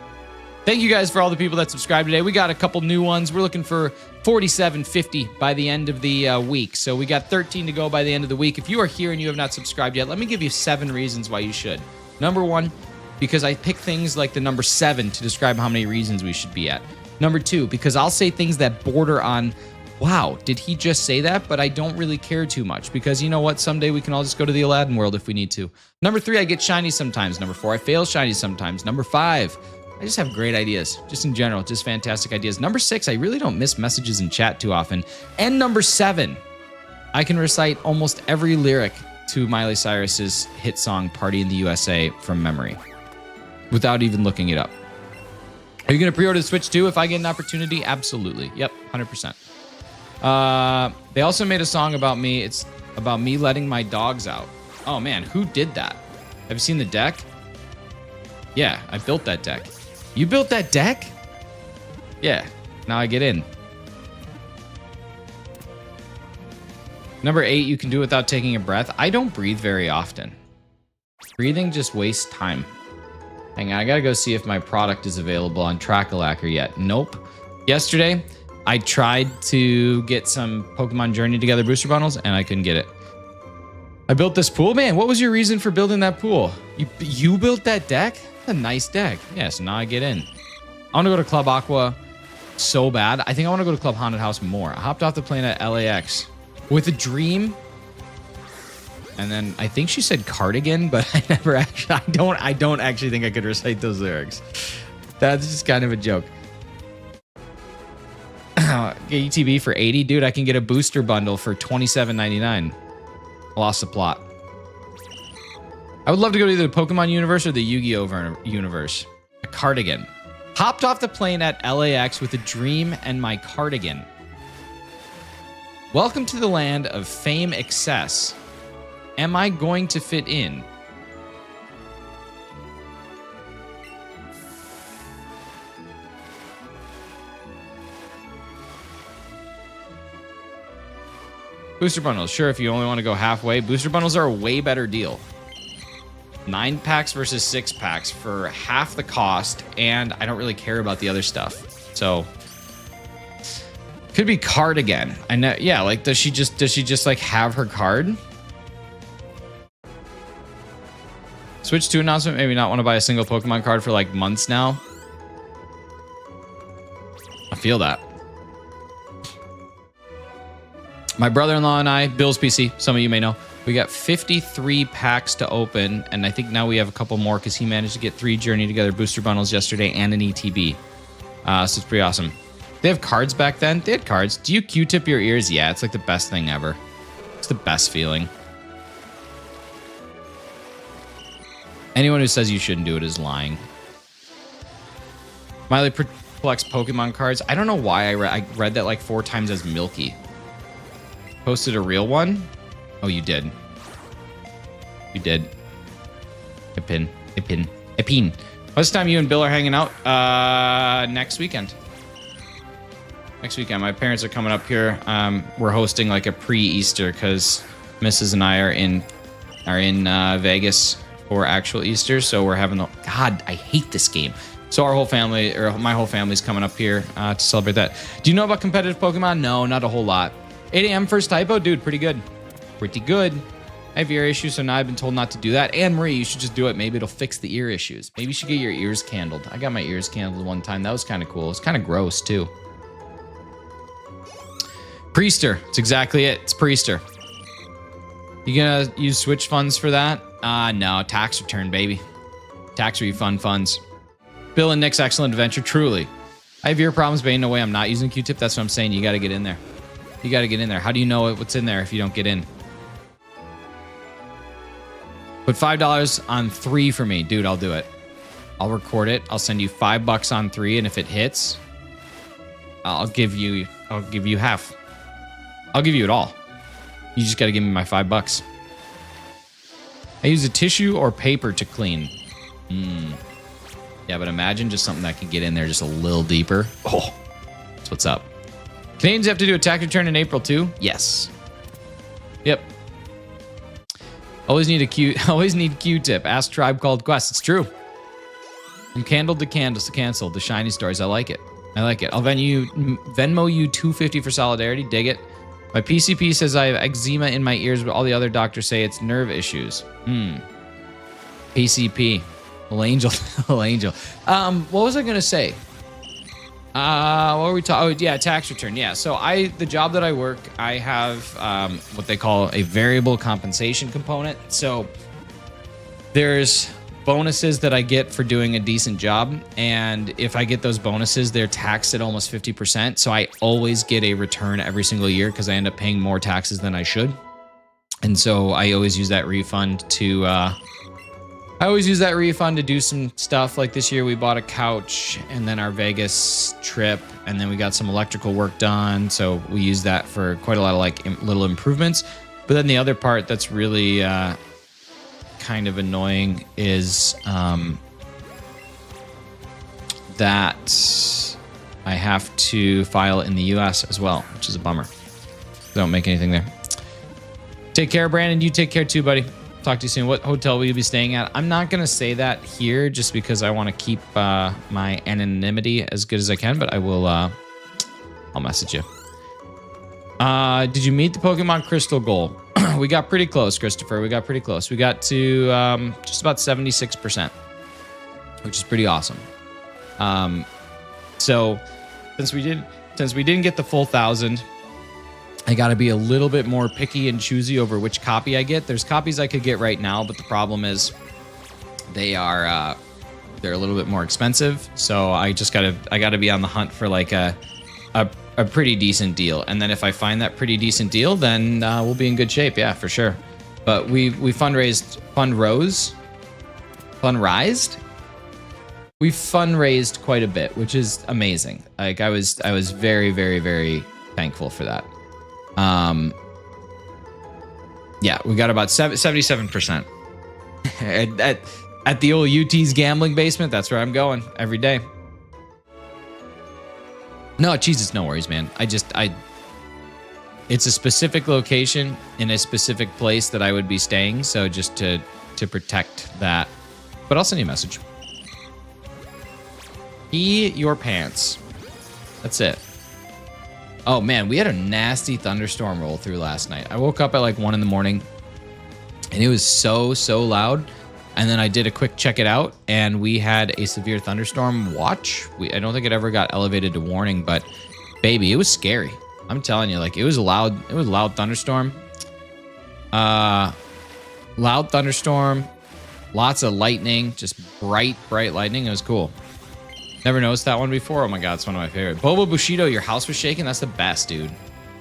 Thank you guys for all the people that subscribed today. We got a couple new ones. We're looking for 4750 by the end of the week. So we got 13 to go by the end of the week. If you are here and you have not subscribed yet, let me give you 7 reasons why you should. Number 1, because I pick things like the number 7 to describe how many reasons we should be at. Number 2, because I'll say things that border on, wow, did he just say that? But I don't really care too much because you know what? Someday we can all just go to the Aladdin world if we need to. Number 3, I get shiny sometimes. Number 4, I fail shiny sometimes. Number 5, I just have great ideas, just in general, just fantastic ideas. Number 6, I really don't miss messages in chat too often. And number 7, I can recite almost every lyric to Miley Cyrus's hit song, Party in the USA, from memory, without even looking it up. Are you going to pre-order the Switch too if I get an opportunity? Absolutely. Yep, 100%. They also made a song about me. It's about me letting my dogs out. Oh man, who did that? Have you seen the deck? Yeah, I built that deck. You built that deck? Yeah, now I get in. Number 8, you can do it without taking a breath. I don't breathe very often. Breathing just wastes time. Hang on, I gotta go see if my product is available on Track-a-Lacker yet. Nope. Yesterday, I tried to get some Pokemon Journey Together booster bundles, and I couldn't get it. I built this pool? Man, what was your reason for building that pool? You built that deck? That's a nice deck. Yeah, so now I get in. I want to go to Club Aqua so bad. I think I want to go to Club Haunted House more. I hopped off the plane at LAX with a dream. And then I think she said cardigan, but I never actually, I don't actually think I could recite those lyrics. That's just kind of a joke. Get UTB for 80. Dude, I can get a booster bundle for $27.99. Lost the plot. I would love to go to either the Pokemon universe or the Yu-Gi-Oh universe. A cardigan. Hopped off the plane at LAX with a dream and my cardigan. Welcome to the land of fame excess. Am I going to fit in? Booster bundles. Sure, if you only want to go halfway. Booster bundles are a way better deal. 9 packs versus 6 packs for half the cost, and I don't really care about the other stuff. So could be card again. I know. Yeah, like does she just like have her card? Switch 2 announcement. Maybe not want to buy a single Pokemon card for like months now. I feel that. My brother-in-law and I, Bill's PC, some of you may know, we got 53 packs to open, and I think now we have a couple more because he managed to get 3 Journey Together booster bundles yesterday and an ETB. So it's pretty awesome. They have cards back then? They had cards. Do you Q-tip your ears? Yeah, it's like the best thing ever. It's the best feeling. Anyone who says you shouldn't do it is lying. Miley collects Pokemon cards. I don't know why I read that like 4 times as Milky. Posted a real one? Oh, you did. You did. A pin. Epine. What's the time you and Bill are hanging out? Next weekend. Next weekend. My parents are coming up here. We're hosting like a pre-Easter because Mrs. and I are in Vegas for actual Easter. So we're having God, I hate this game. So our whole family, or my whole family's coming up here to celebrate that. Do you know about competitive Pokemon? No, not a whole lot. 8 a.m. first typo? Dude, pretty good. Pretty good. I have ear issues, so now I've been told not to do that. And Marie, you should just do it. Maybe it'll fix the ear issues. Maybe you should get your ears candled. I got my ears candled one time. That was kind of cool. It's kind of gross, too. Priester. It's exactly it. It's Priester. You gonna use Switch funds for that? No. Tax return, baby. Tax refund funds. Bill and Nick's excellent adventure. Truly. I have ear problems, but ain't no way I'm not using Q-tip. That's what I'm saying. You got to get in there. You got to get in there. How do you know what's in there if you don't get in? Put $5 on 3 for me. Dude, I'll do it. I'll record it. I'll send you $5 on 3, and if it hits, I'll give you half. I'll give you it all. You just got to give me my $5. I use a tissue or paper to clean. Yeah, but imagine just something that can get in there just a little deeper. Oh, that's what's up. Canadians have to do a tax return in April too? Yes. Yep. Always need Q-tip. Ask Tribe Called Quest. It's true. From candle to candles to cancel. The shiny stories. I like it. I like it. I'll Venmo you $2.50 for solidarity. Dig it. My PCP says I have eczema in my ears, but all the other doctors say it's nerve issues. PCP. Little angel. Little angel. What was I going to say? What were we talking? Oh, yeah, tax return. Yeah. So the job that I work, I have what they call a variable compensation component. So there's bonuses that I get for doing a decent job. And if I get those bonuses, they're taxed at almost 50%. So I always get a return every single year because I end up paying more taxes than I should. And so I always use that refund to do some stuff. Like this year we bought a couch and then our Vegas trip, and then we got some electrical work done. So we use that for quite a lot of like little improvements. But then the other part that's really kind of annoying is that I have to file in the US as well, which is a bummer. Don't make anything there. Take care, Brandon. You take care too, buddy. Talk to you soon. What hotel will you be staying at? I'm not going to say that here just because I want to keep my anonymity as good as I can, but I will, I'll message you. Did you meet the Pokemon Crystal goal? We got pretty close, Christopher. We got pretty close. We got to just about 76%, which is pretty awesome. So since we didn't get the full 1,000, I got to be a little bit more picky and choosy over which copy I get. There's copies I could get right now, but the problem is they're a little bit more expensive. So I got to be on the hunt for like a pretty decent deal. And then if I find that pretty decent deal, then we'll be in good shape. Yeah, for sure. But we fundraised quite a bit, which is amazing. Like I was very, very, very thankful for that. Yeah, we got about 77%. At the old UT's gambling basement, that's where I'm going every day. No, Jesus, no worries, man. It's a specific location in a specific place that I would be staying, so just to protect that. But I'll send you a message. Pee your pants. That's it. Oh man, we had a nasty thunderstorm roll through last night. I woke up at like 1 a.m. and it was so loud. And then I did a quick check it out, and we had a severe thunderstorm watch. I don't think it ever got elevated to warning, but baby, it was scary. I'm telling you, like it was a loud thunderstorm. Loud thunderstorm, lots of lightning, just bright lightning. It was cool. Never noticed that one before. Oh my God, it's one of my favorite. Bobo Bushido, your house was shaking? That's the best, dude.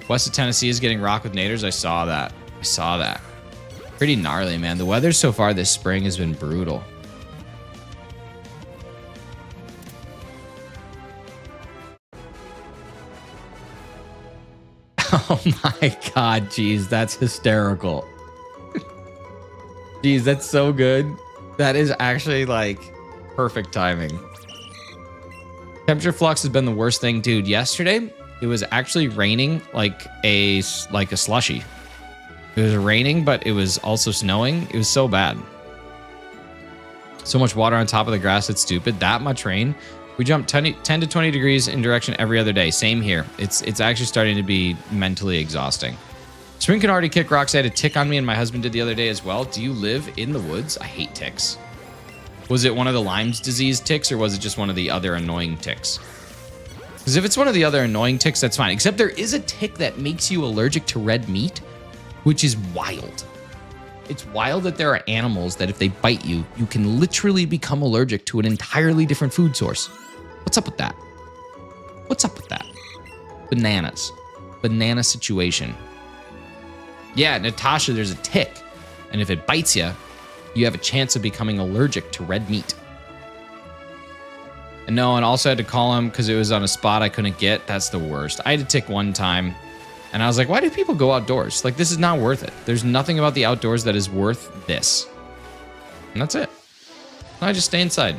West of Tennessee is getting rocked with naders. I saw that. Pretty gnarly, man. The weather so far this spring has been brutal. Oh my God, geez, that's hysterical. Geez, that's so good. That is actually like, Perfect timing. Temperature flux has been the worst thing, dude. Yesterday, it was actually raining like a slushy. It was raining, but it was also snowing. It was so bad. So much water on top of the grass, it's stupid. That much rain. We jumped 10 to 20 degrees in direction every other day. Same here. It's actually starting to be mentally exhausting. Spring can already kick rocks. I had a tick on me, and my husband did the other day as well. Do you live in the woods? I hate ticks. Was it one of the Lyme's disease ticks, or was it just one of the other annoying ticks? Because if it's one of the other annoying ticks, that's fine. Except there is a tick that makes you allergic to red meat, which is wild. It's wild that there are animals that if they bite you, you can literally become allergic to an entirely different food source. What's up with that? What's up with that? Bananas. Banana situation. Yeah, Natasha, there's a tick. And if it bites you, you have a chance of becoming allergic to red meat. And no, and also I had to call him because it was on a spot I couldn't get. That's the worst. I had a tick one time. And I was like, why do people go outdoors? Like, this is not worth it. There's nothing about the outdoors that is worth this. And that's it. I just stay inside.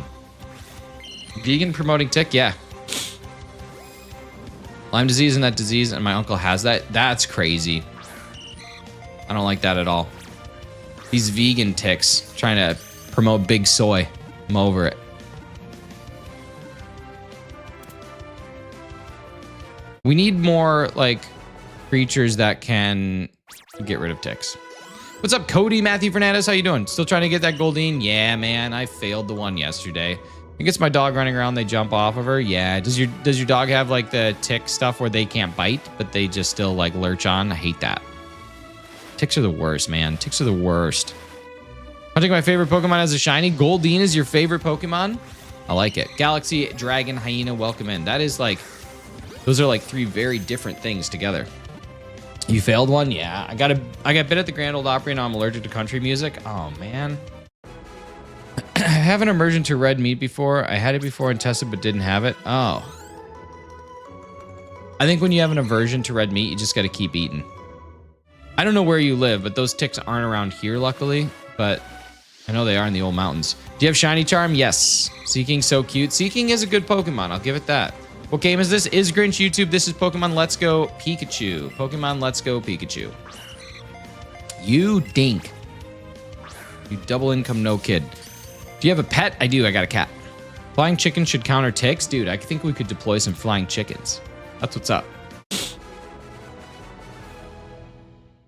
Vegan promoting tick? Yeah. Lyme disease and that disease, and my uncle has that. That's crazy. I don't like that at all. These vegan ticks trying to promote big soy. I'm over it. We need more, like, creatures that can get rid of ticks. What's up, Cody Matthew Fernandez? How you doing? Still trying to get that GOLDEEN? Yeah, man, I failed the one yesterday. It gets my dog running around, they jump off of her. Yeah. Does your dog have like the tick stuff where they can't bite, but they just still like lurch on? I hate that. Ticks are the worst, man. Ticks are the worst. I think my favorite Pokemon as a shiny. GOLDEEN is your favorite Pokemon? I like it. Galaxy, Dragon, Hyena, welcome in. That is like, those are like three very different things together. You failed one? Yeah. I got bit at the Grand Ole Opry and I'm allergic to country music. Oh, man. I haven't aversion to red meat before. I had it before and tested but didn't have it. Oh. I think when you have an aversion to red meat, you just got to keep eating. I don't know where you live, but those ticks aren't around here, luckily. But I know they are in the old mountains. Do you have Shiny Charm? Yes. Seeking, so cute. Seeking is a good Pokemon. I'll give it that. What game is this? Is Grinch YouTube. This is Pokemon Let's Go Pikachu. Pokemon Let's Go Pikachu. You dink. You double income no kid. Do you have a pet? I do. I got a cat. Flying chicken should counter ticks? Dude, I think we could deploy some flying chickens. That's what's up. It's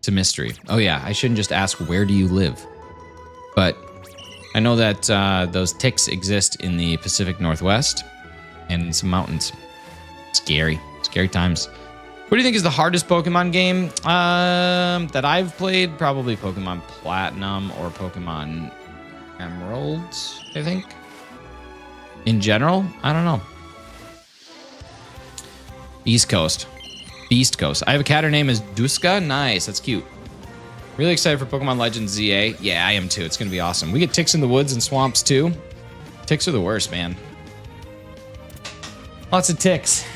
a mystery. Oh, yeah. I shouldn't just ask, where do you live? But I know that those ticks exist in the Pacific Northwest and in some mountains. Scary. Scary times. What do you think is the hardest Pokemon game that I've played? Probably Pokemon Platinum or Pokemon Emerald, I think. In general, I don't know. East Coast. Beast Coast. I have a cat. Her name is Duska. Nice. That's cute. Really excited for Pokemon Legends ZA. Yeah, I am too. It's going to be awesome. We get ticks in the woods and swamps too. Ticks are the worst, man. Lots of ticks.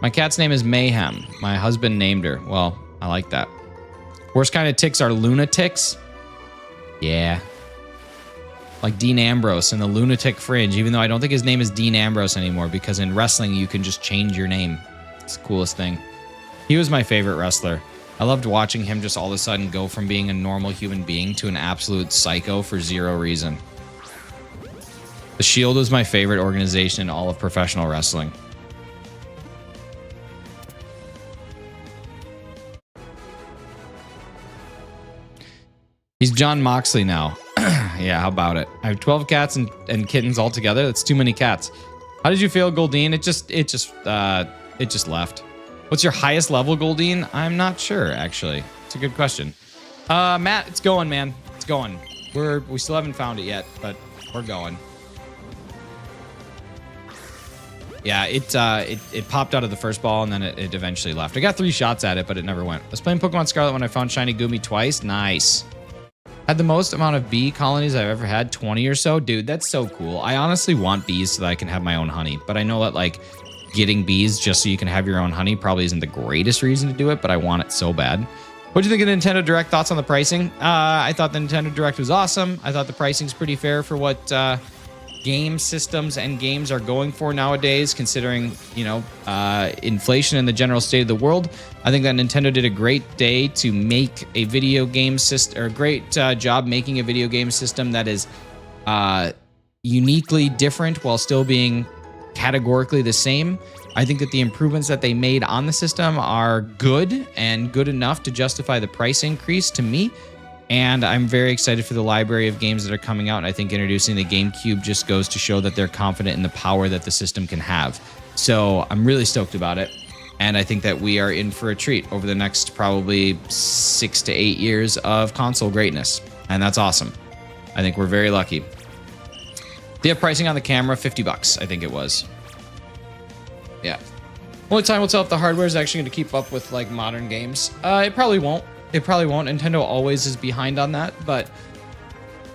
My cat's name is Mayhem. My husband named her. Well, I like that. Worst kind of ticks are lunatics. Yeah. Like Dean Ambrose in the Lunatic Fringe, even though I don't think his name is Dean Ambrose anymore, because in wrestling, you can just change your name. It's the coolest thing. He was my favorite wrestler. I loved watching him just all of a sudden go from being a normal human being to an absolute psycho for zero reason. The Shield was my favorite organization in all of professional wrestling. He's John Moxley now. Yeah, how about it? I have 12 cats and kittens all together. That's too many cats. How did you feel, GOLDEEN? It just left. What's your highest level, GOLDEEN? I'm not sure, actually. It's a good question. Matt, it's going, man. It's going. We still haven't found it yet, but we're going. Yeah, it popped out of the first ball and then it eventually left. I got 3 shots at it, but it never went. I was playing Pokemon Scarlet when I found Shiny Goomy twice. Nice. Had the most amount of bee colonies I've ever had, 20 or so. Dude, that's so cool. I honestly want bees so that I can have my own honey. But I know that, like, getting bees just so you can have your own honey probably isn't the greatest reason to do it, but I want it so bad. What do you think of the Nintendo Direct? Thoughts on the pricing? I thought the Nintendo Direct was awesome. I thought the pricing's pretty fair for what game systems and games are going for nowadays, considering, you know, inflation and the general state of the world. I think that Nintendo did a great day to make a video game system, or a great job making a video game system that is uniquely different while still being categorically the same. I think that the improvements that they made on the system are good and good enough to justify the price increase to me. And I'm very excited for the library of games that are coming out. And I think introducing the GameCube just goes to show that they're confident in the power that the system can have. So I'm really stoked about it. And I think that we are in for a treat over the next probably 6 to 8 years of console greatness. And that's awesome. I think we're very lucky. They have pricing on the camera, $50, I think it was. Yeah. Only time will tell if the hardware is actually going to keep up with like modern games. It probably won't. It probably won't. Nintendo always is behind on that, but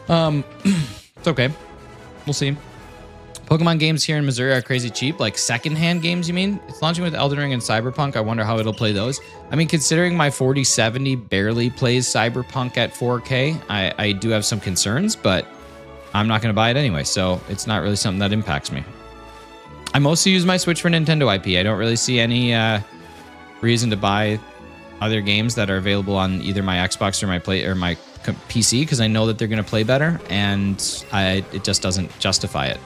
it's okay. We'll see. Pokemon games here in Missouri are crazy cheap. Like secondhand games, you mean? It's launching with Elden Ring and Cyberpunk. I wonder how it'll play those. I mean, considering my 4070 barely plays Cyberpunk at 4K, I do have some concerns, but I'm not going to buy it anyway, so it's not really something that impacts me. I mostly use my Switch for Nintendo IP. I don't really see any reason to buy other games that are available on either my Xbox or my PC, because I know that they're going to play better, and it just doesn't justify it.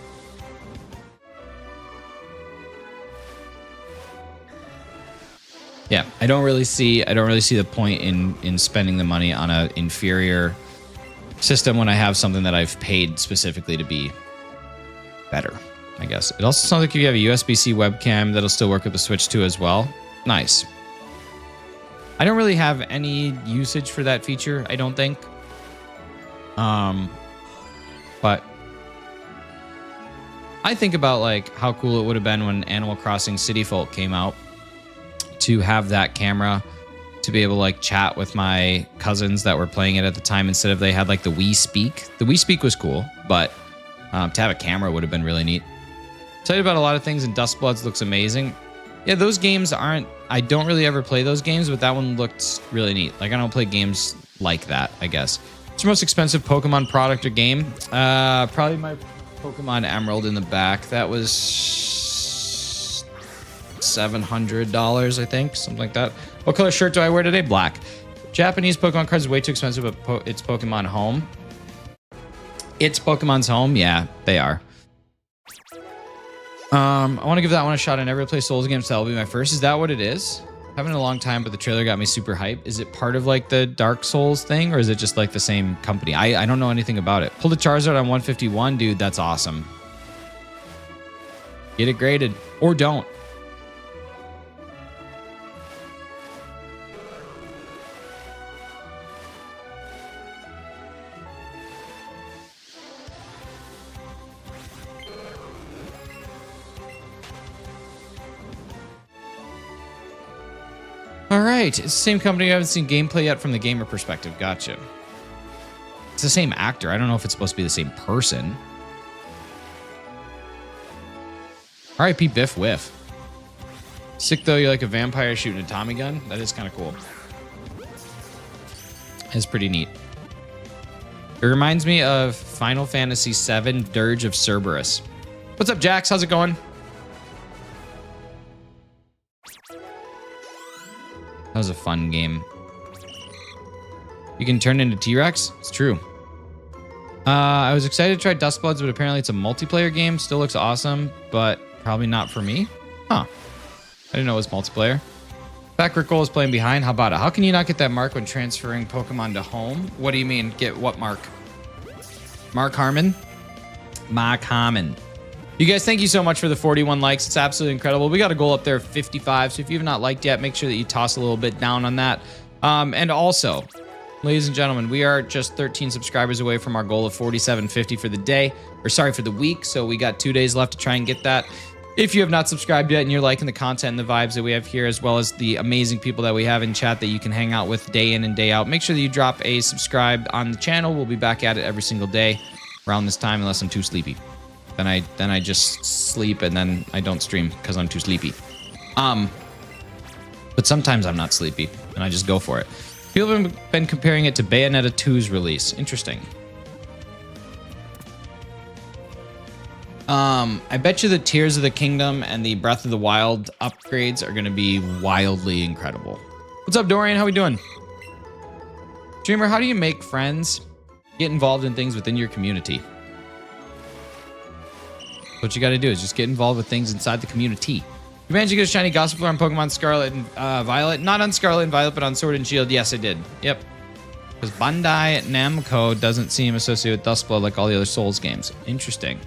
Yeah, I don't really see the point in spending the money on an inferior system when I have something that I've paid specifically to be better, I guess. It also sounds like if you have a USB-C webcam, that'll still work with the Switch 2 as well. Nice. I don't really have any usage for that feature, I don't think. But I think about like how cool it would have been when Animal Crossing City Folk came out, to have that camera to be able to like chat with my cousins that were playing it at the time, instead of they had like the Wii Speak. The Wii Speak was cool, but to have a camera would have been really neat. Excited about a lot of things, and Duskbloods looks amazing. Yeah, those games aren't, I don't really ever play those games, but that one looked really neat. Like I don't play games like that, I guess. What's your most expensive Pokemon product or game? Probably my Pokemon Emerald in the back. That was $700, I think, something like that. What color shirt do I wear today? Black. Japanese Pokemon cards is way too expensive, but it's Pokemon Home. It's Pokemon's Home? Yeah, they are. I want to give that one a shot. I never play Souls games, so that'll be my first. Is that what it is? Haven't in a long time, but the trailer got me super hyped. Is it part of like the Dark Souls thing, or is it just like the same company? I don't know anything about it. Pull the Charizard on 151, dude. That's awesome. Get it graded, or don't. All right, it's the same company. I haven't seen gameplay yet from the gamer perspective. Gotcha. It's the same actor. I don't know if it's supposed to be the same person. R.I.P. Biff Whiff. Sick though, you're like a vampire shooting a Tommy gun. That is kind of cool. It's pretty neat. It reminds me of Final Fantasy VII Dirge of Cerberus. What's up, Jax? How's it going? That was a fun game. You can turn into T-Rex? It's true. I was excited to try Duskbloods, but apparently it's a multiplayer game. Still looks awesome, but probably not for me. Huh. I didn't know it was multiplayer. Back Rick Goal is playing behind. How about it? How can you not get that mark when transferring Pokemon to home? What do you mean? Get what mark? Mark Harmon? Mark Harmon. You guys, thank you so much for the 41 likes. It's absolutely incredible. We got a goal up there of 55. So if you've not liked yet, make sure that you toss a little bit down on that. And also, ladies and gentlemen, we are just 13 subscribers away from our goal of 4750 for the day, or sorry, for the week. So we got 2 days left to try and get that. If you have not subscribed yet and you're liking the content and the vibes that we have here, as well as the amazing people that we have in chat that you can hang out with day in and day out, make sure that you drop a subscribe on the channel. We'll be back at it every single day around this time, unless I'm too sleepy. Then I just sleep and then I don't stream because I'm too sleepy. But sometimes I'm not sleepy and I just go for it. People have been comparing it to Bayonetta 2's release. Interesting. I bet you the Tears of the Kingdom and the Breath of the Wild upgrades are going to be wildly incredible. What's up, Dorian? How we doing? Dreamer, how do you make friends? Get involved in things within your community. What you got to do is just get involved with things inside the community. You managed to get a shiny Gossipler on Pokemon Scarlet and Violet. Not on Scarlet and Violet, but on Sword and Shield. Yes, I did. Yep. Because Bandai Namco doesn't seem associated with Duskblood like all the other Souls games. Interesting.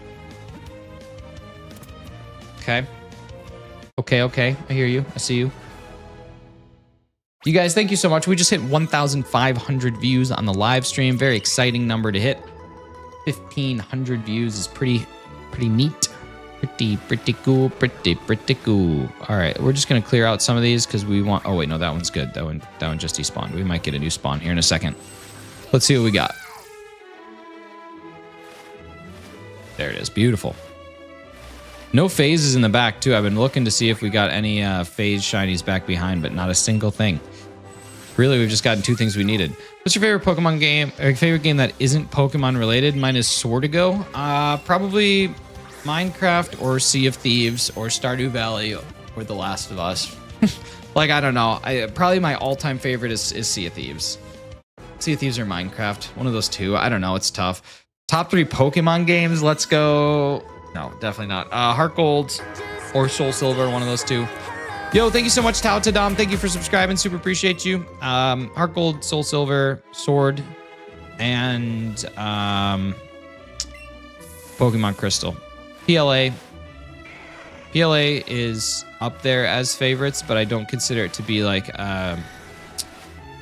Okay. Okay. I hear you. I see you. You guys, thank you so much. We just hit 1,500 views on the live stream. Very exciting number to hit. 1,500 views is pretty neat. Pretty cool. Pretty cool. All right, we're just gonna clear out some of these because we want. Oh wait, no, that one's good. That one just despawned. We might get a new spawn here in a second. Let's see what we got. There it is. Beautiful. No phases in the back too. I've been looking to see if we got any phase shinies back behind, but not a single thing. Really, we've just gotten two things we needed. What's your favorite Pokemon game, or favorite game that isn't Pokemon related? Mine is Swordigo. Probably Minecraft or Sea of Thieves or Stardew Valley or The Last of Us. Like, I don't know. Probably my all-time favorite is Sea of Thieves. Sea of Thieves or Minecraft. One of those two. I don't know. It's tough. Top 3 Pokemon games. Let's go. No, definitely not. Heart Gold or Soul Silver. One of those two. Yo, thank you so much, Tao Tadam. Thank you for subscribing. Super appreciate you. Heart Gold, Soul Silver, Sword, and Pokemon Crystal. PLA is up there as favorites, but I don't consider it to be like a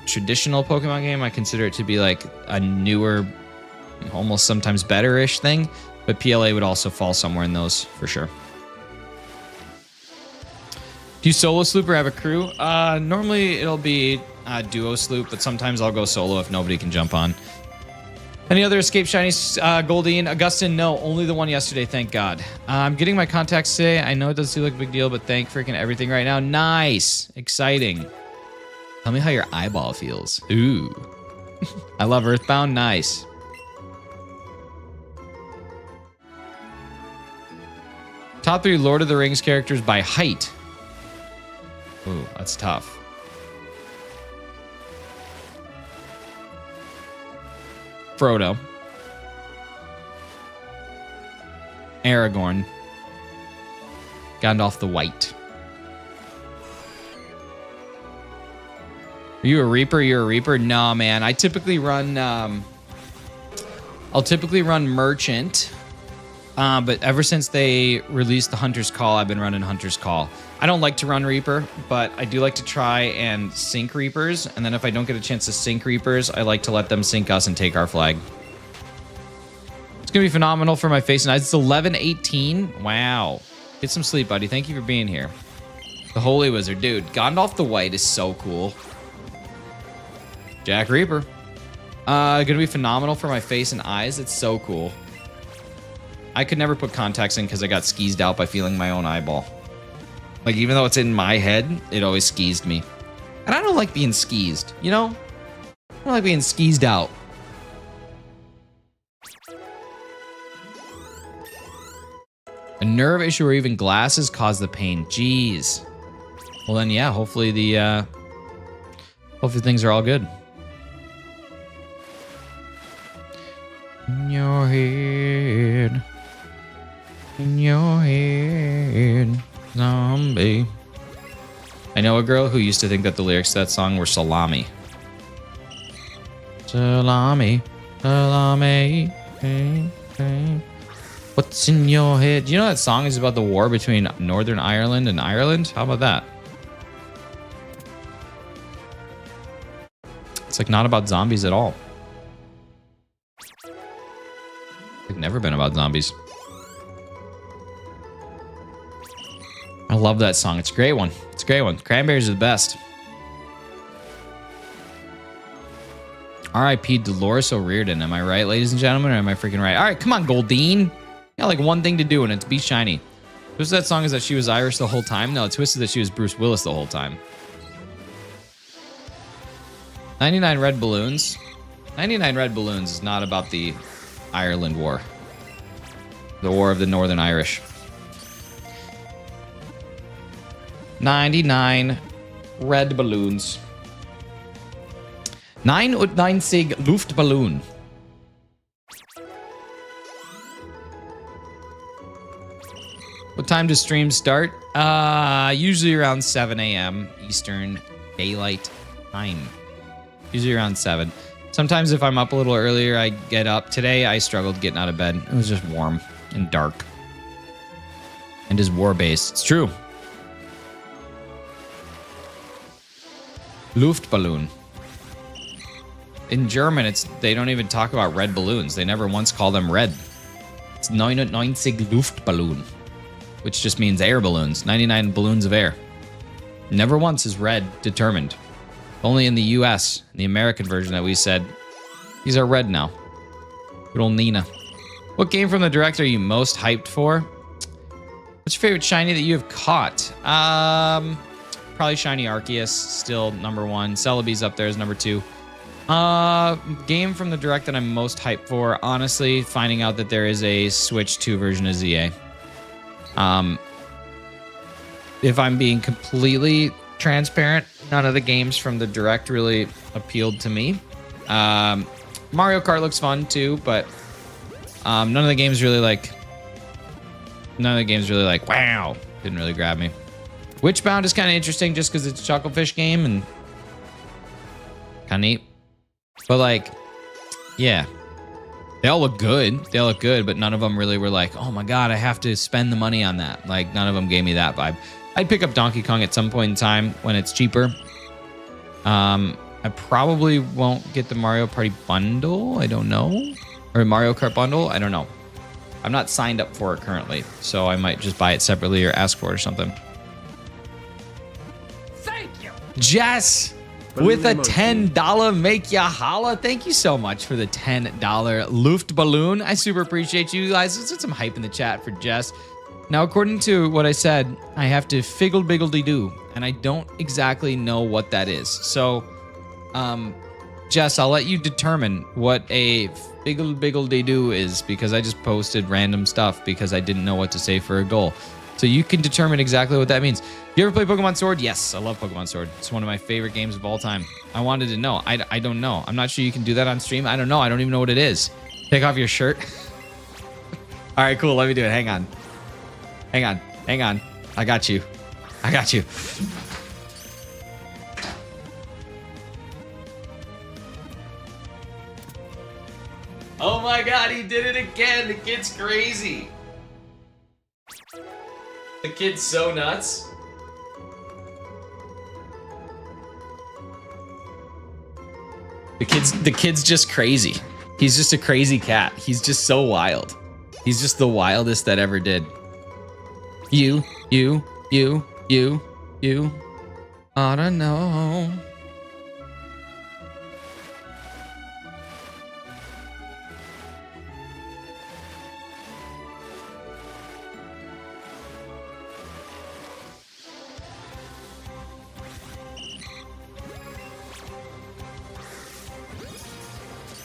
traditional Pokemon game. I consider it to be like a newer, almost sometimes better-ish thing, but PLA would also fall somewhere in those for sure. Do you solo sloop or have a crew? Normally it'll be duo sloop, but sometimes I'll go solo if nobody can jump on. Any other escape shinies? GOLDEEN, Augustin, no, only the one yesterday, thank God. I'm getting my contacts today. I know it doesn't seem like a big deal, but thank freaking everything right now. Nice, exciting. Tell me how your eyeball feels. Ooh, I love Earthbound, nice. Top 3 Lord of the Rings characters by height. Ooh, that's tough. Frodo. Aragorn. Gandalf the White. Are you a Reaper? You're a Reaper? No, man. I typically run... I'll typically run Merchant. But ever since they released the Hunter's Call, I've been running Hunter's Call. I don't like to run Reaper, but I do like to try and sync Reapers. And then if I don't get a chance to sync Reapers, I like to let them sync us and take our flag. It's going to be phenomenal for my face and eyes. It's 11:18. Wow. Get some sleep, buddy. Thank you for being here. The Holy Wizard. Dude, Gandalf the White is so cool. Jack Reaper. Going to be phenomenal for my face and eyes. It's so cool. I could never put contacts in because I got skeezed out by feeling my own eyeball. Like, even though it's in my head, it always skeezed me. And I don't like being skeezed, you know? I don't like being skeezed out. A nerve issue or even glasses cause the pain. Jeez. Well then, yeah, hopefully things are all good. In your head. In your head, zombie. I know a girl who used to think that the lyrics to that song were salami. Salami, salami. Hey, hey. What's in your head? Do you know that song is about the war between Northern Ireland and Ireland? How about that? It's like not about zombies at all. It's never been about zombies. I love that song. It's a great one. It's a great one. Cranberries are the best. R.I.P. Dolores O'Riordan. Am I right, ladies and gentlemen, or am I freaking right? All right, come on, GOLDEEN. Yeah, like one thing to do, and it's be shiny. Twisted that song is that she was Irish the whole time. No, Twisted that she was Bruce Willis the whole time. 99 red balloons. 99 red balloons is not about the Ireland War. The War of the Northern Irish. 99 red balloons. 99 Luftballon. What time does streams start? Usually around 7 a.m. Eastern Daylight Time. Usually around 7. Sometimes if I'm up a little earlier, I get up. Today, I struggled getting out of bed. It was just warm and dark. And is war-based. It's true. Luftballon. In German, they don't even talk about red balloons. They never once call them red. It's 99 Luftballon, which just means air balloons. 99 balloons of air. Never once is red determined. Only in the US, the American version that we said, these are red now. Good old Nina. What game from the direct are you most hyped for? What's your favorite shiny that you have caught? Probably Shiny Arceus, still number 1. Celebi's up there as number 2. Game from the direct that I'm most hyped for, honestly, finding out that there is a Switch 2 version of ZA. If I'm being completely transparent, none of the games from the direct really appealed to me. Mario Kart looks fun too, but none of the games really like, wow, didn't really grab me. Witchbound is kind of interesting just because it's a Chucklefish game and kind of neat. But like, yeah, they all look good. They all look good, but none of them really were like, oh my God, I have to spend the money on that. Like none of them gave me that vibe. I'd pick up Donkey Kong at some point in time when it's cheaper. I probably won't get the Mario Party bundle. I don't know. Or Mario Kart bundle. I don't know. I'm not signed up for it currently, so I might just buy it separately or ask for it or something. Thank you. Jess with a $10 make ya holla. Thank you so much for the $10 Luftballon. I super appreciate you guys. Let's get some hype in the chat for Jess. Now, according to what I said, I have to figgle-biggle-dee-doo, and I don't exactly know what that is. So, Jess, I'll let you determine what a figgle-biggle-dee-doo is, because I just posted random stuff because I didn't know what to say for a goal. So you can determine exactly what that means. You ever play Pokemon Sword? Yes, I love Pokemon Sword. It's one of my favorite games of all time. I wanted to know. I don't know. I'm not sure you can do that on stream. I don't know. I don't even know what it is. Take off your shirt. All right, cool. Let me do it. Hang on. Hang on. Hang on. I got you. I got you. Oh my God, he did it again. The kid's crazy. The kid's so nuts. The kid's just crazy. He's just a crazy cat. He's just so wild. He's just the wildest that ever did. You. I don't know.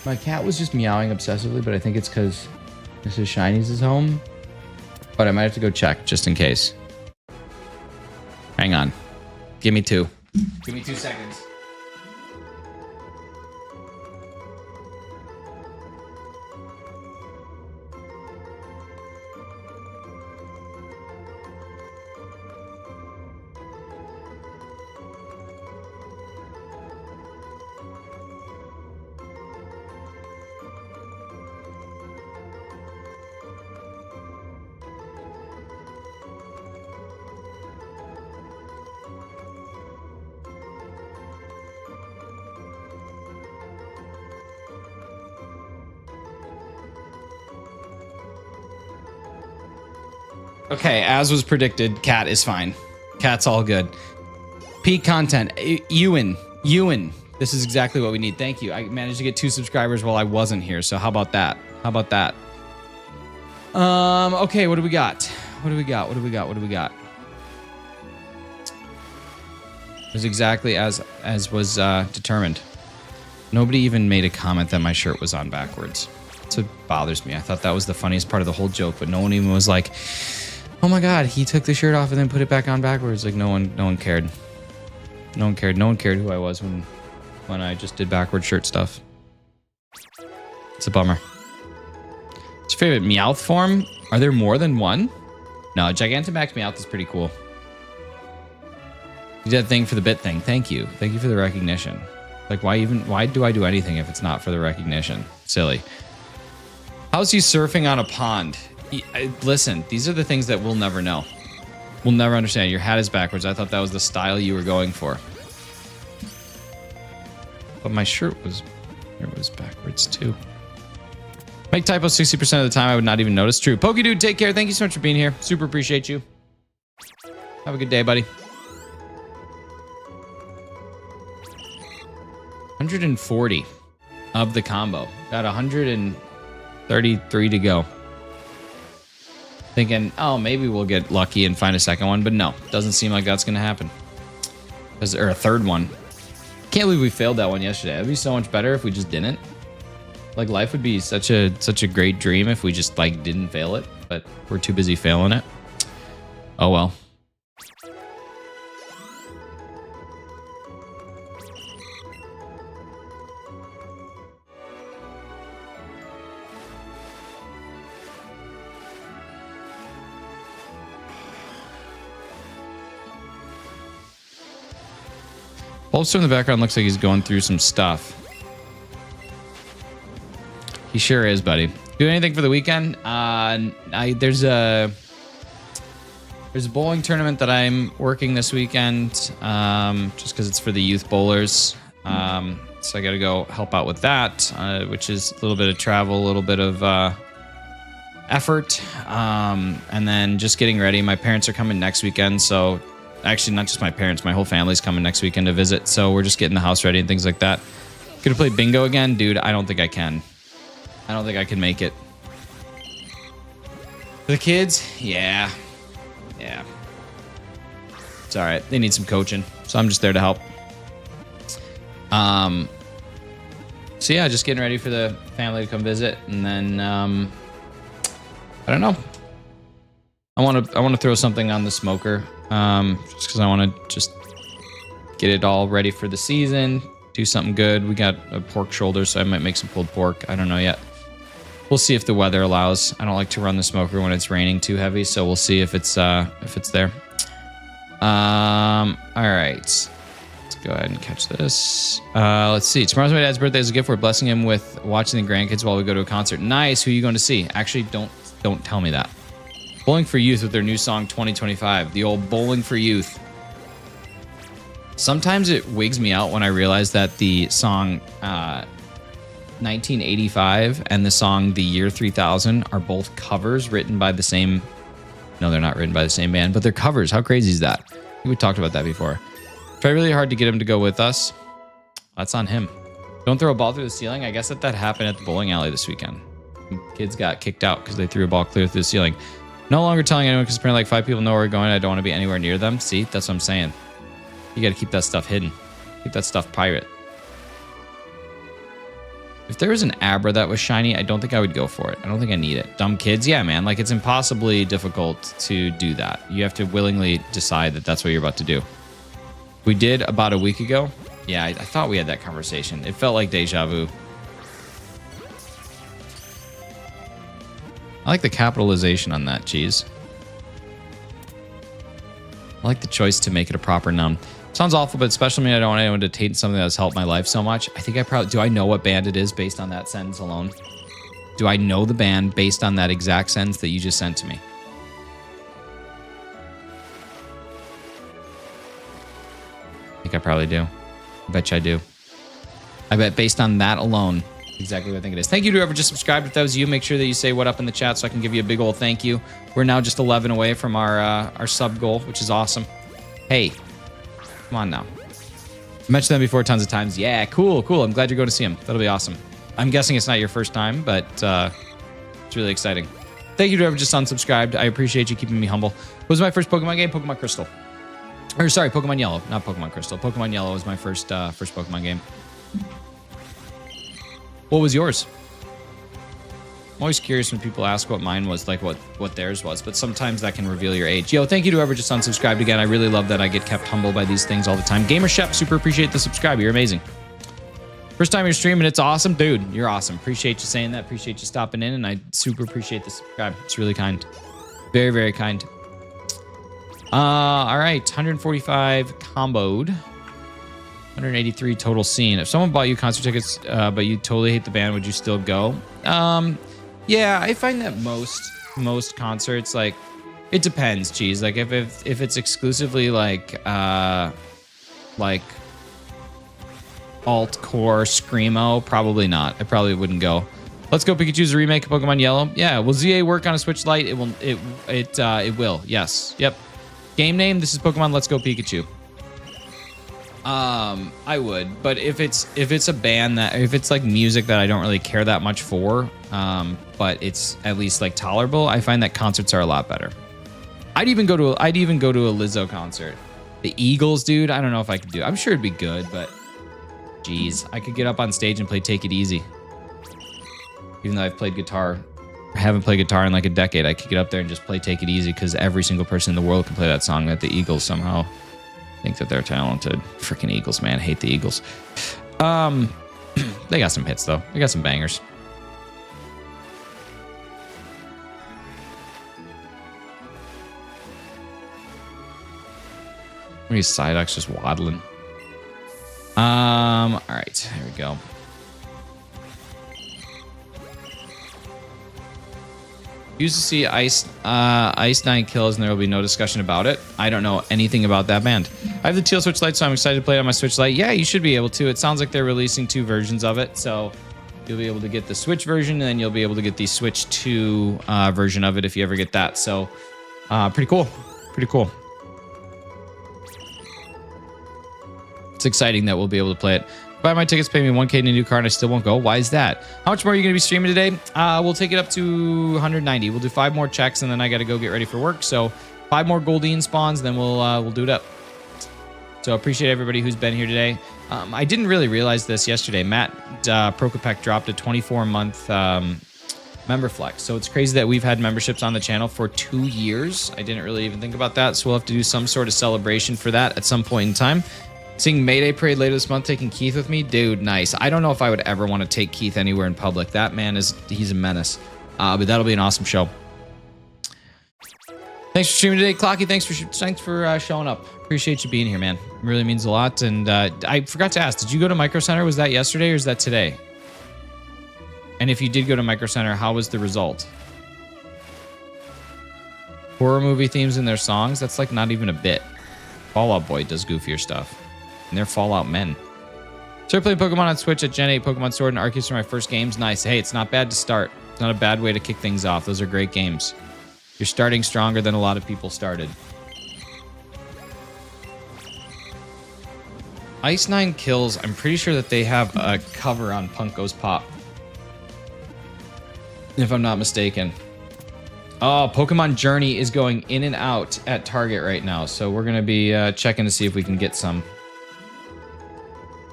My cat was just meowing obsessively, but I think it's because Mrs. Shiny's is home. But I might have to go check just in case. Hang on. Give me 2. Give me 2 seconds. Okay, as was predicted, cat is fine. Cat's all good. Peak content. Ewan. This is exactly what we need. Thank you. I managed to get 2 subscribers while I wasn't here, so how about that? How about that? Okay, what do we got? What do we got? What do we got? What do we got? It was exactly as was determined. Nobody even made a comment that my shirt was on backwards. That's what bothers me. I thought that was the funniest part of the whole joke, but no one even was like, "Oh my God, he took the shirt off and then put it back on backwards." Like no one cared. No one cared. No one cared who I was when I just did backward shirt stuff. It's a bummer. What's your favorite Meowth form? Are there more than one? No, Gigantamax Meowth is pretty cool. You did that thing for the bit thing. Thank you. Thank you for the recognition. Like, why do I do anything if it's not for the recognition? Silly. How's he surfing on a pond? Listen, these are the things that we'll never know. We'll never understand. Your hat is backwards. I thought that was the style you were going for. But my shirt was backwards too. Make typos 60% of the time. I would not even notice. True. Pokey Dude, take care. Thank you so much for being here. Super appreciate you. Have a good day, buddy. 140 of the combo. Got 133 to go. Thinking, oh, maybe we'll get lucky and find a second one, but no, doesn't seem like that's gonna happen. Or a third one. Can't believe we failed that one yesterday. It'd be so much better if we just didn't. Like, life would be such a great dream if we just like didn't fail it, but we're too busy failing it. Oh well. Bulbster in the background looks like he's going through some stuff. He sure is, buddy. Do anything for the weekend? There's a bowling tournament that I'm working this weekend, just because it's for the youth bowlers. So I got to go help out with that, which is a little bit of travel, a little bit of effort, and then just getting ready. My parents are coming next weekend, so actually not just my parents, my whole family's coming next weekend to visit. So we're just getting the house ready and things like that. Gonna play bingo again, dude. I don't think I can. I don't think I can make it. For the kids, yeah. It's all right. They need some coaching, so I'm just there to help. So yeah, just getting ready for the family to come visit, and then I don't know. I want to throw something on the smoker, just because I want to just get it all ready for the season. Do something good. We got a pork shoulder, so I might make some pulled pork. I don't know yet. We'll see if the weather allows. I don't like to run the smoker when it's raining too heavy, so we'll see if it's there. All right. Let's go ahead and catch this. Let's see. Tomorrow's my dad's birthday. As a gift, we're blessing him with watching the grandkids while we go to a concert. Nice. Who are you going to see? Actually, don't tell me that. Bowling for Youth with their new song 2025. The old Bowling for Youth. Sometimes it wigs me out when I realize that the song 1985 and the song The Year 3000 are both covers written by the same... No, they're not written by the same band, but they're covers. How crazy is that? I think we talked about that before. Try really hard to get him to go with us. That's on him. Don't throw a ball through the ceiling. I guess that happened at the bowling alley this weekend. Kids got kicked out because they threw a ball clear through the ceiling. No longer telling anyone because apparently like 5 people know where we're going. I don't want to be anywhere near them. See, that's what I'm saying. You got to keep that stuff hidden. Keep that stuff private. If there was an Abra that was shiny, I don't think I would go for it. I don't think I need it. Dumb kids? Yeah, man. Like, it's impossibly difficult to do that. You have to willingly decide that that's what you're about to do. We did about a week ago. Yeah, I thought we had that conversation. It felt like deja vu. I like the capitalization on that, cheese. I like the choice to make it a proper noun. Sounds awful, but especially me, I don't want anyone to taint something that's helped my life so much. I think I probably... Do I know what band it is based on that sentence alone? Do I know the band based on that exact sentence that you just sent to me? I think I probably do. I bet you I do. I bet based on that alone, exactly what I think it is. Thank you to whoever just subscribed. If that was you, make sure that you say what up in the chat so I can give you a big old thank you. We're now just 11 away from our sub goal, which is awesome. Hey, come on now. I mentioned them before tons of times. Yeah, cool. I'm glad you're going to see him. That'll be awesome. I'm guessing it's not your first time, but it's really exciting. Thank you to whoever just unsubscribed. I appreciate you keeping me humble. What was my first Pokemon game? Pokemon Crystal. Or sorry, Pokemon Yellow, not Pokemon Crystal. Pokemon Yellow was my first Pokemon game. What was yours? I'm always curious when people ask what mine was, like what theirs was, but sometimes that can reveal your age. Yo, thank you to whoever just unsubscribed again. I really love that I get kept humble by these things all the time. Gamer Shep, super appreciate the subscribe. You're amazing. First time you're streaming, it's awesome. Dude, you're awesome. Appreciate you saying that. Appreciate you stopping in, and I super appreciate the subscribe. It's really kind. Very, very kind. All right, 145 comboed. 183 total seen. If someone bought you concert tickets, but you totally hate the band, would you still go? Yeah, I find that most concerts, like, it depends, geez. Like if it's exclusively like alt-core screamo, probably not. I probably wouldn't go. Let's Go Pikachu's a remake of Pokemon Yellow. Yeah, will ZA work on a Switch Lite? It will. It will. Yes. Yep. Game name. This is Pokemon Let's Go Pikachu. I would, but if it's a band if it's like music that I don't really care that much for, but it's at least like tolerable, I find that concerts are a lot better. I'd even go to a Lizzo concert. The Eagles, dude. I don't know if I could do it. I'm sure it'd be good, but geez, I could get up on stage and play Take It Easy. Even though I've played guitar, I haven't played guitar in like a decade, I could get up there and just play Take It Easy because every single person in the world can play that song. That the Eagles somehow think that they're talented. Freaking Eagles, man. Hate the Eagles. They got some hits, though. They got some bangers. Maybe Psyduck's just waddling. All right. Here we go. Used to see Ice 9 kills, and there will be no discussion about it. I don't know anything about that band. I have the teal Switch Lite, so I'm excited to play it on my Switch Lite. Yeah, you should be able to. It sounds like they're releasing 2 versions of it, so you'll be able to get the Switch version, and then you'll be able to get the Switch 2 version of it if you ever get that. So, pretty cool. Pretty cool. It's exciting that we'll be able to play it. Buy my tickets, pay me $1K in a new car, and I still won't go. Why is that? How much more are you going to be streaming today? We'll take it up to 190. We'll do 5 more checks, and then I got to go get ready for work. So 5 more GOLDEEN spawns, then we'll do it up. So appreciate everybody who's been here today. I didn't really realize this yesterday. Matt Prokopek dropped a 24-month member flex. So it's crazy that we've had memberships on the channel for 2 years. I didn't really even think about that. So we'll have to do some sort of celebration for that at some point in time. Seeing Mayday Parade later this month, taking Keith with me, dude, nice. I don't know if I would ever want to take Keith anywhere in public. That man he's a menace. But that'll be an awesome show. Thanks for streaming today, Clocky. Thanks for showing up. Appreciate you being here, man. It really means a lot. And I forgot to ask, did you go to Micro Center? Was that yesterday or is that today? And if you did go to Micro Center, how was the result? Horror movie themes in their songs? That's like not even a bit. Fall Out Boy does goofier stuff. And they're Fallout men. Started playing Pokemon on Switch at Gen 8. Pokemon Sword and Arceus are my first games. Nice. Hey, it's not bad to start. It's not a bad way to kick things off. Those are great games. You're starting stronger than a lot of people started. Ice 9 kills. I'm pretty sure that they have a cover on Punk Goes Pop. If I'm not mistaken. Oh, Pokemon Journey is going in and out at Target right now. So we're going to be checking to see if we can get some.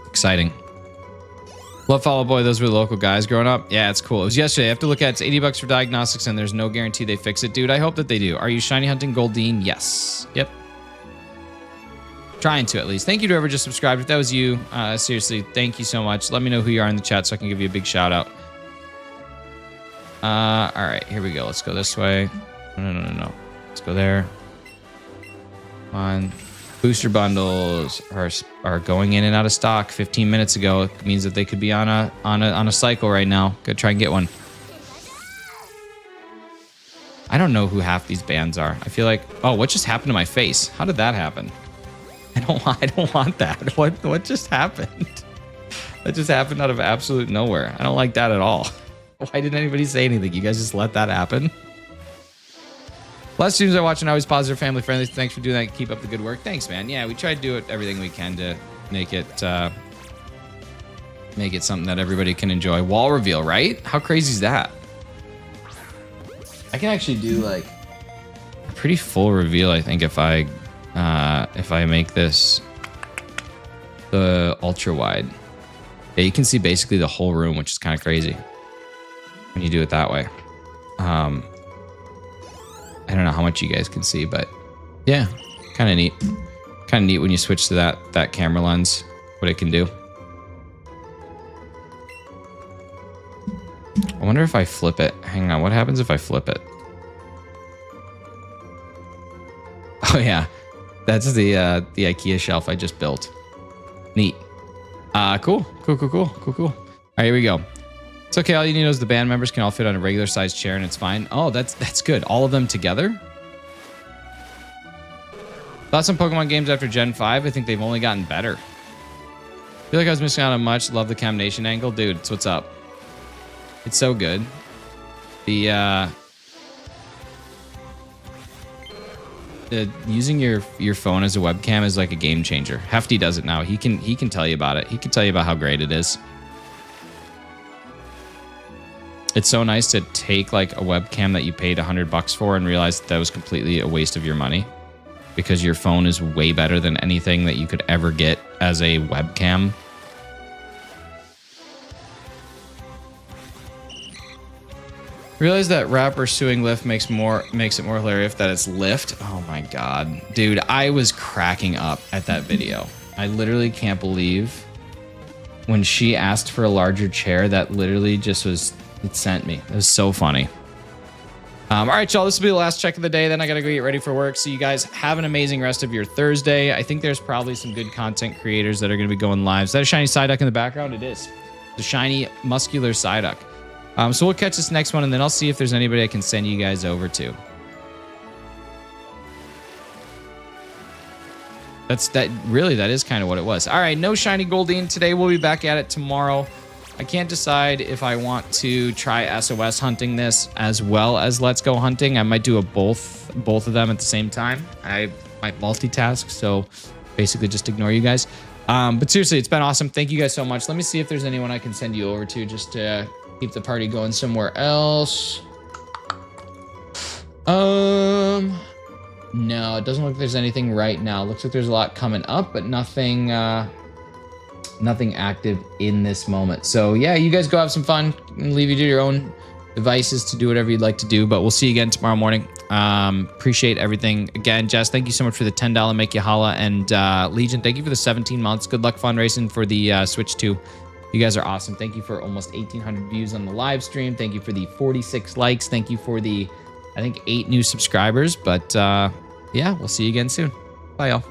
Exciting. Love Fall Out Boy. Those were the local guys growing up. Yeah, it's cool. It was yesterday. I have to look at it's $80 for diagnostics, and there's no guarantee they fix it. Dude, I hope that they do. Are you shiny hunting GOLDEEN? Yes. Yep. Trying to, at least. Thank you to whoever just subscribed. If that was you, seriously, thank you so much. Let me know who you are in the chat so I can give you a big shout out. All right, here we go. Let's go this way. No. Let's go there. Come on. Booster bundles are going in and out of stock 15 minutes ago. It means that they could be on a cycle right now. Go try and get one. I don't know who half these bands are. I feel like, oh, what just happened to my face? How did that happen? I don't want that. What just happened? That just happened out of absolute nowhere. I don't like that at all. Why didn't anybody say anything? You guys just let that happen? Last streams I watch and always positive, family friendly. Thanks for doing that. Keep up the good work. Thanks, man. Yeah, we try to do everything we can to make it something that everybody can enjoy. Wall reveal, right? How crazy is that? I can actually do like a pretty full reveal, I think, if I make this the ultra wide. Yeah, you can see basically the whole room, which is kind of crazy when you do it that way. I don't know how much you guys can see, but yeah, kind of neat. Kind of neat when you switch to that camera lens, what it can do. I wonder if I flip it. Hang on, what happens if I flip it? Oh yeah, that's the IKEA shelf I just built. Neat. Cool. All right, here we go. It's okay. All you need is the band members can all fit on a regular sized chair, and it's fine. Oh, that's good. All of them together. Thoughts on Pokemon games after Gen 5? I think they've only gotten better. Feel like I was missing out on much. Love the Cam Nation angle, dude. It's what's up. It's so good. The using your phone as a webcam is like a game changer. Hefty does it now. He can tell you about it. He can tell you about how great it is. It's so nice to take like a webcam that you paid $100 for and realize that was completely a waste of your money, because your phone is way better than anything that you could ever get as a webcam. Realize that rapper suing Lyft makes it more hilarious that it's Lyft. Oh my god. Dude, I was cracking up at that video. I literally can't believe when she asked for a larger chair, that literally just was, it sent me. It was so funny. All right, y'all, this will be the last check of the day. Then I got to go get ready for work. So you guys have an amazing rest of your Thursday. I think there's probably some good content creators that are going to be going live. Is that a shiny Psyduck in the background? It is. The shiny muscular Psyduck. So we'll catch this next one, and then I'll see if there's anybody I can send you guys over to. That is kind of what it was. All right, no shiny GOLDEEN today. We'll be back at it tomorrow. I can't decide if I want to try SOS hunting this as well as Let's Go hunting. I might do both of them at the same time. I might multitask, so basically just ignore you guys. But seriously, it's been awesome. Thank you guys so much. Let me see if there's anyone I can send you over to just to keep the party going somewhere else. No, it doesn't look like there's anything right now. Looks like there's a lot coming up, but nothing active in this moment. So yeah, you guys go have some fun and leave you to your own devices to do whatever you'd like to do, but we'll see you again tomorrow morning. Appreciate everything. Again, Jess, thank you so much for the $10 Make You Holla, and Legion, thank you for the 17 months. Good luck fundraising for the Switch 2. You guys are awesome. Thank you for almost 1,800 views on the live stream. Thank you for the 46 likes. Thank you for the, I think, 8 new subscribers. But yeah, we'll see you again soon. Bye, y'all.